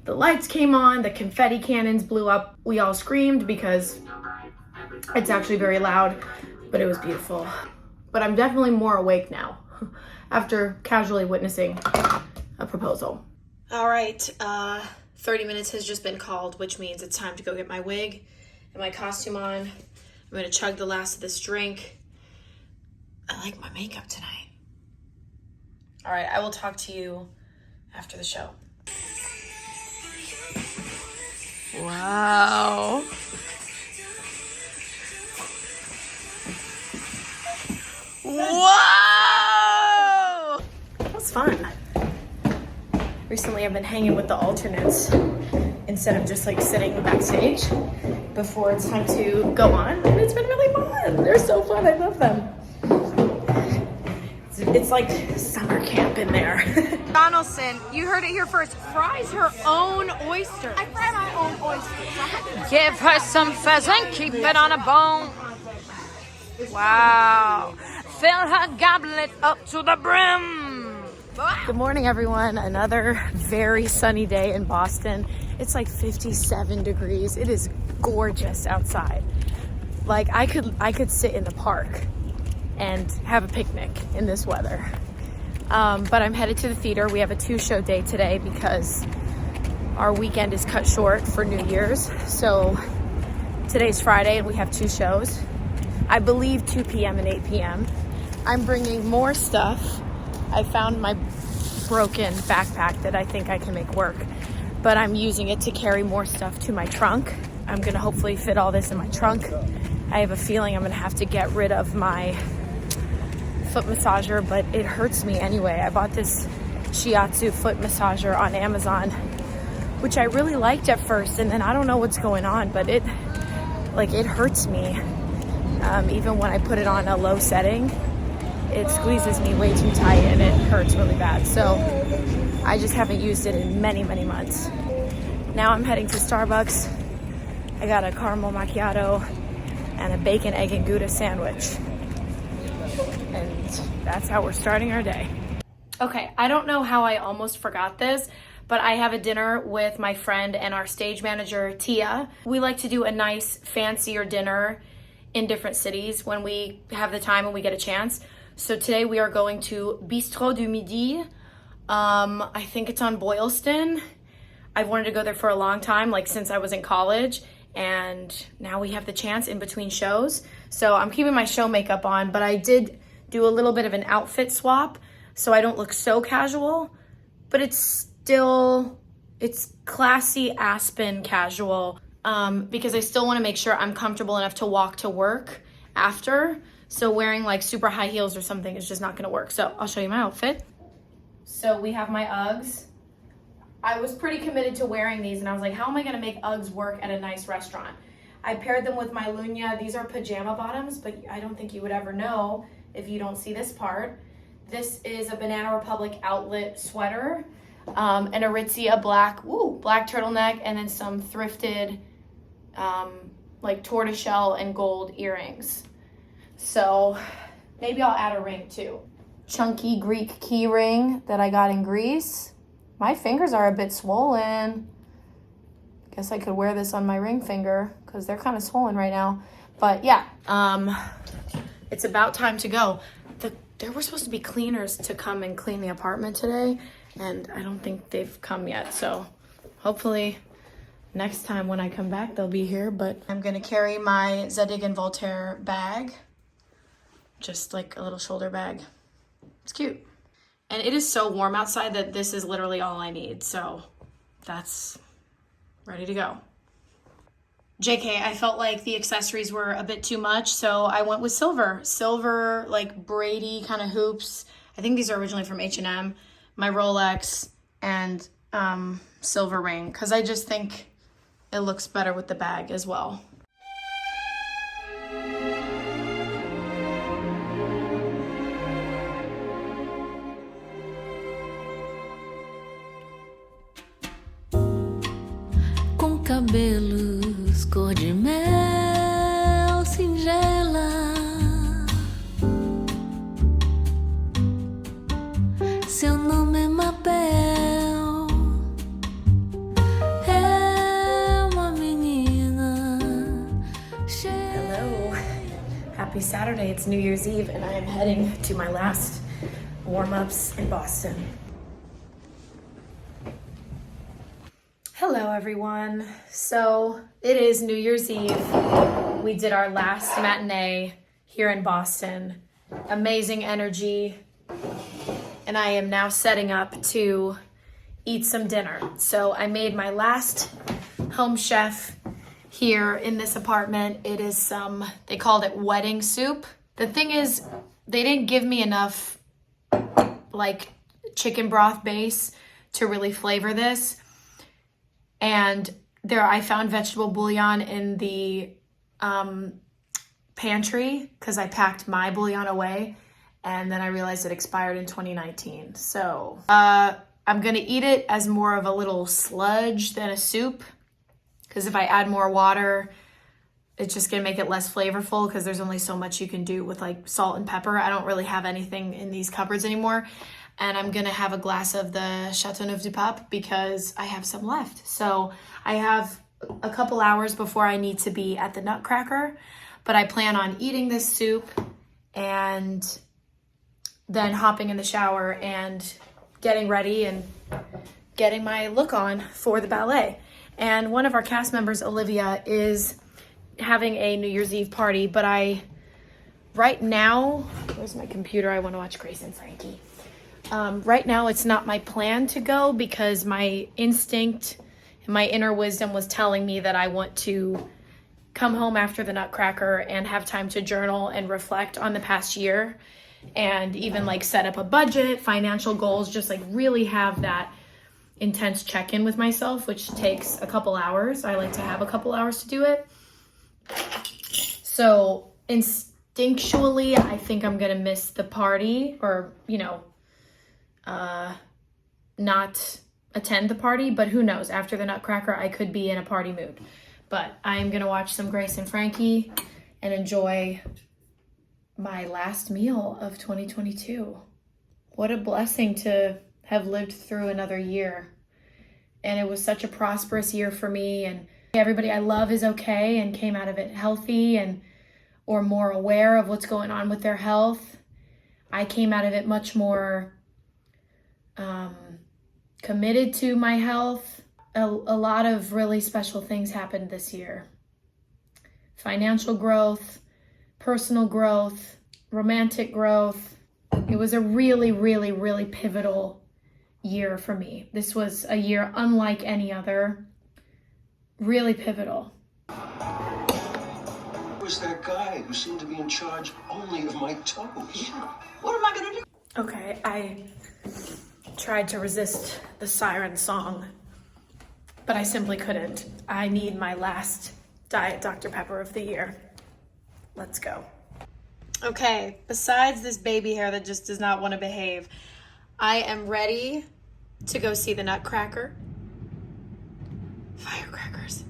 The lights came on, the confetti cannons blew up. We all screamed because it's actually very loud, but it was beautiful. But I'm definitely more awake now after casually witnessing a proposal. All right, 30 minutes has just been called, which means it's time to go get my wig and my costume on. I'm gonna chug the last of this drink. I like my makeup tonight. All right, I will talk to you after the show. Wow. Whoa! That was fun. Recently I've been hanging with the alternates instead of just like sitting backstage before it's time to go on. And it's been really fun. They're so fun. I love them. It's like summer camp in there. Donaldson, you heard it here first, fries her own oysters. I fry my own oysters. Give her some pheasant, keep it on a bone. Wow. Fill her goblet up to the brim. Good morning, everyone. Another very sunny day in Boston. It's like 57 degrees. It is gorgeous outside. Like I could sit in the park and have a picnic in this weather. But I'm headed to the theater. We have a 2-show day today because our weekend is cut short for New Year's. So today's Friday and we have 2 shows. I believe 2 p.m. and 8 p.m. I'm bringing more stuff. I found my broken backpack that I think I can make work, but I'm using it to carry more stuff to my trunk. I'm gonna hopefully fit all this in my trunk. I have a feeling I'm gonna have to get rid of my foot massager, but it hurts me anyway. I bought this shiatsu foot massager on Amazon, which I really liked at first, and then I don't know what's going on, but it hurts me. Even when I put it on a low setting, it squeezes me way too tight and it hurts really bad. So I just haven't used it in many, many months. Now I'm heading to Starbucks. I got a caramel macchiato and a bacon, egg, and Gouda sandwich. And that's how we're starting our day. Okay, I don't know how I almost forgot this, but I have a dinner with my friend and our stage manager, Tia. We like to do a nice, fancier dinner in different cities when we have the time and we get a chance. So today we are going to Bistro du Midi. I think it's on Boylston. I've wanted to go there for a long time, like since I was in college, and now we have the chance in between shows. So I'm keeping my show makeup on, but I did do a little bit of an outfit swap so I don't look so casual, but it's classy Aspen casual. Because I still want to make sure I'm comfortable enough to walk to work after. So wearing like super high heels or something is just not going to work. So I'll show you my outfit. So we have my Uggs. I was pretty committed to wearing these and I was like, how am I going to make Uggs work at a nice restaurant? I paired them with my Lunya. These are pajama bottoms, but I don't think you would ever know if you don't see this part. This is a Banana Republic outlet sweater, an Aritzia black turtleneck, and then some thrifted like tortoiseshell and gold earrings. So Maybe I'll add a ring too. Chunky Greek key ring that I got in Greece. My fingers are a bit swollen. Guess I could wear this on my ring finger because they're kind of swollen right now. But yeah, it's about time to go. There were supposed to be cleaners to come and clean the apartment today, and I don't think they've come yet. So hopefully next time when I come back, they'll be here. But I'm gonna carry my Zadig and Voltaire bag, just like a little shoulder bag. It's cute. And it is so warm outside that this is literally all I need. So that's ready to go. JK, I felt like the accessories were a bit too much, so I went with silver. Silver, like Brady kind of hoops. I think these are originally from H&M. My Rolex and silver ring, because I just think it looks better with the bag as well. Cabelos cor de mel singela, seu nome é Mabel, é uma menina cheia. Hello, happy Saturday. It's New Year's Eve and I am heading to my last warm-ups in Boston. Hello everyone. So it is New Year's Eve. We did our last matinee here in Boston. Amazing energy. And I am now setting up to eat some dinner. So I made my last home chef here in this apartment. It is they called it wedding soup. The thing is, they didn't give me enough like chicken broth base to really flavor this. And I found vegetable bouillon in the pantry because I packed my bouillon away, and then I realized it expired in 2019. So I'm gonna eat it as more of a little sludge than a soup, because if I add more water, it's just gonna make it less flavorful because there's only so much you can do with like salt and pepper. I don't really have anything in these cupboards anymore. And I'm gonna have a glass of the Châteauneuf-du-Pape because I have some left. So I have a couple hours before I need to be at the Nutcracker, but I plan on eating this soup and then hopping in the shower and getting ready and getting my look on for the ballet. And one of our cast members, Olivia, is having a New Year's Eve party, but right now, where's my computer? I wanna watch Grace and Frankie. Right now, it's not my plan to go because my instinct and my inner wisdom was telling me that I want to come home after the Nutcracker and have time to journal and reflect on the past year and even like set up a budget, financial goals, just like really have that intense check-in with myself, which takes a couple hours. I like to have a couple hours to do it. So instinctually, I think I'm gonna miss the party or, not attend the party, but who knows? After the Nutcracker, I could be in a party mood. But I am gonna watch some Grace and Frankie and enjoy my last meal of 2022. What a blessing to have lived through another year. And it was such a prosperous year for me, and everybody I love is okay and came out of it healthy or more aware of what's going on with their health. I came out of it much more committed to my health. A lot of really special things happened this year. Financial growth, personal growth, romantic growth. It was a really, really, really pivotal year for me. This was a year unlike any other. Really pivotal. Was that guy who seemed to be in charge only of my toes? Yeah. What am I gonna do? Okay, I tried to resist the siren song, but I simply couldn't. I need my last Diet Dr. Pepper of the year. Let's go. Okay, besides this baby hair that just does not want to behave, I am ready to go see the Nutcracker. Firecrackers.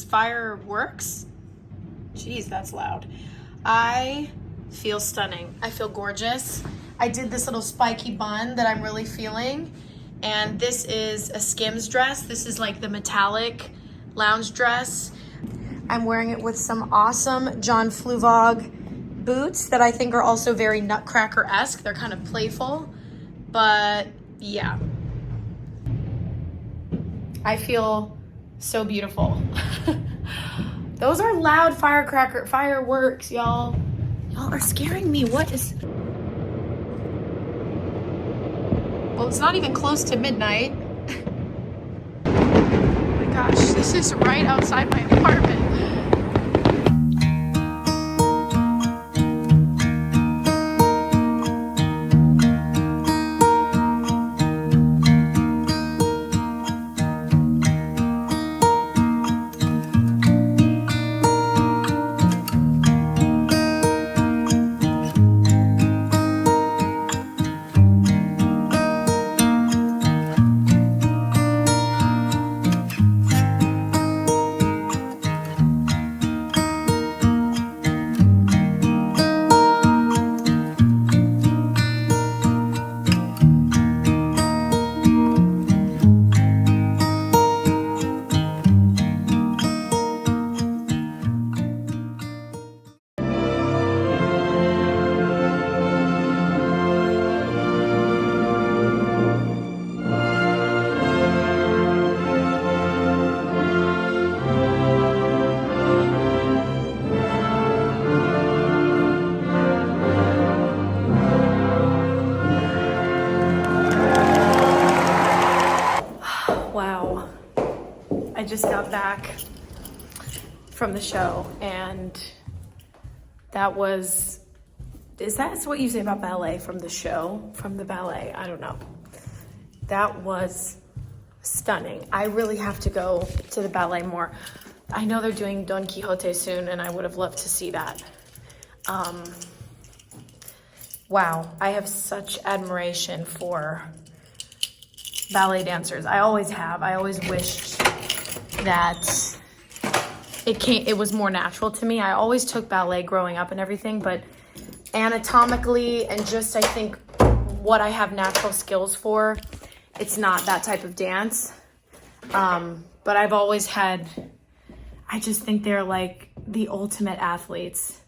Fireworks? Jeez, that's loud. I feel stunning. I feel gorgeous. I did this little spiky bun that I'm really feeling. And this is a Skims dress. This is like the metallic lounge dress. I'm wearing it with some awesome John Fluvog boots that I think are also very Nutcracker-esque. They're kind of playful, but yeah. I feel so beautiful. Those are loud fireworks, y'all. Y'all are scaring me. What is... Well, it's not even close to midnight. Oh my gosh, this is right outside my apartment. Wow. I just got back from the show and that was, is that what you say about ballet from the show? From the ballet? I don't know. That was stunning. I really have to go to the ballet more. I know they're doing Don Quixote soon and I would have loved to see that. Wow, I have such admiration for ballet dancers. I always have. I always wished that it was more natural to me. I always took ballet growing up and everything, but anatomically and just I think what I have natural skills for, it's not that type of dance. But I've always had, I just think they're like the ultimate athletes.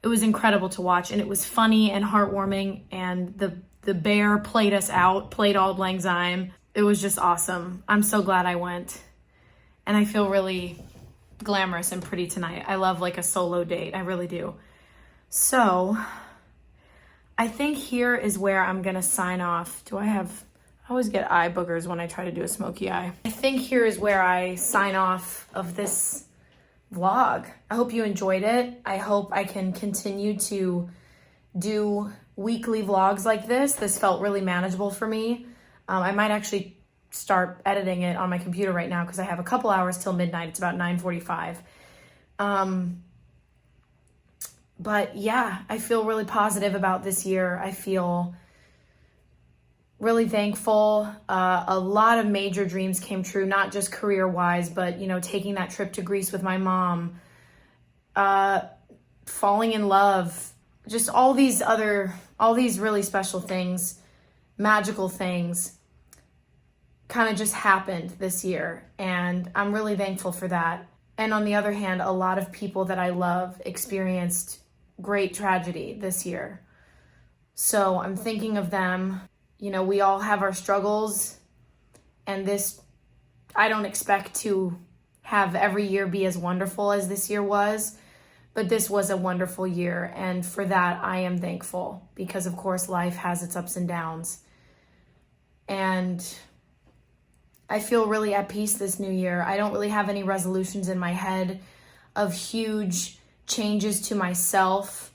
It was incredible to watch and it was funny and heartwarming, and the bear played us out, played Auld Lang Syne. It was just awesome. I'm so glad I went. And I feel really glamorous and pretty tonight. I love like a solo date. I really do. So I think here is where I'm gonna sign off. I always get eye boogers when I try to do a smoky eye. I think here is where I sign off of this vlog. I hope you enjoyed it. I hope I can continue to do weekly vlogs like this. This felt really manageable for me. I might actually start editing it on my computer right now because I have a couple hours till midnight. It's about 9:45. But yeah, I feel really positive about this year. I feel really thankful. A lot of major dreams came true, not just career-wise, but taking that trip to Greece with my mom, falling in love, just all these really special things, magical things kind of just happened this year. And I'm really thankful for that. And on the other hand, a lot of people that I love experienced great tragedy this year. So I'm thinking of them. We all have our struggles, and I don't expect to have every year be as wonderful as this year was, but this was a wonderful year. And for that, I am thankful because of course life has its ups and downs. And I feel really at peace this new year. I don't really have any resolutions in my head of huge changes to myself.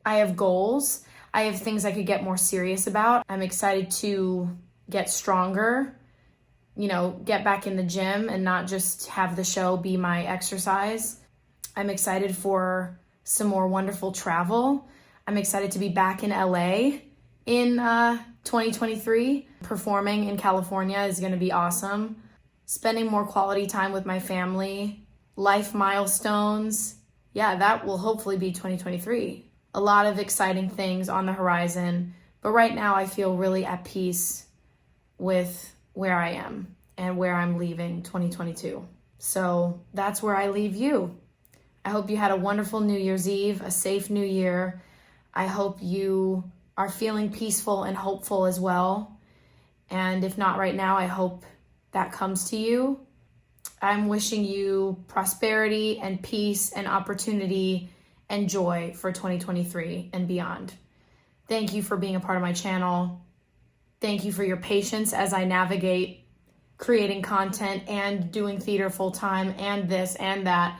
I have goals. I have things I could get more serious about. I'm excited to get stronger, get back in the gym and not just have the show be my exercise. I'm excited for some more wonderful travel. I'm excited to be back in LA in 2023. Performing in California is going to be awesome. Spending more quality time with my family. Life milestones. Yeah, that will hopefully be 2023. a lot of exciting things on the horizon. But right now I feel really at peace with where I am and where I'm leaving 2022. So that's where I leave you. I hope you had a wonderful New Year's Eve, a safe New Year. I hope you are feeling peaceful and hopeful as well. And if not right now, I hope that comes to you. I'm wishing you prosperity and peace and opportunity and joy for 2023 and beyond. Thank you for being a part of my channel. Thank you for your patience as I navigate creating content and doing theater full time and this and that.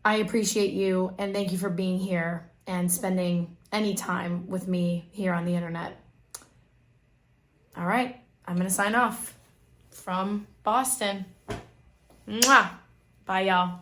I appreciate you, and thank you for being here and spending any time with me here on the internet. All right, I'm going to sign off from Boston. Mwah! Bye, y'all.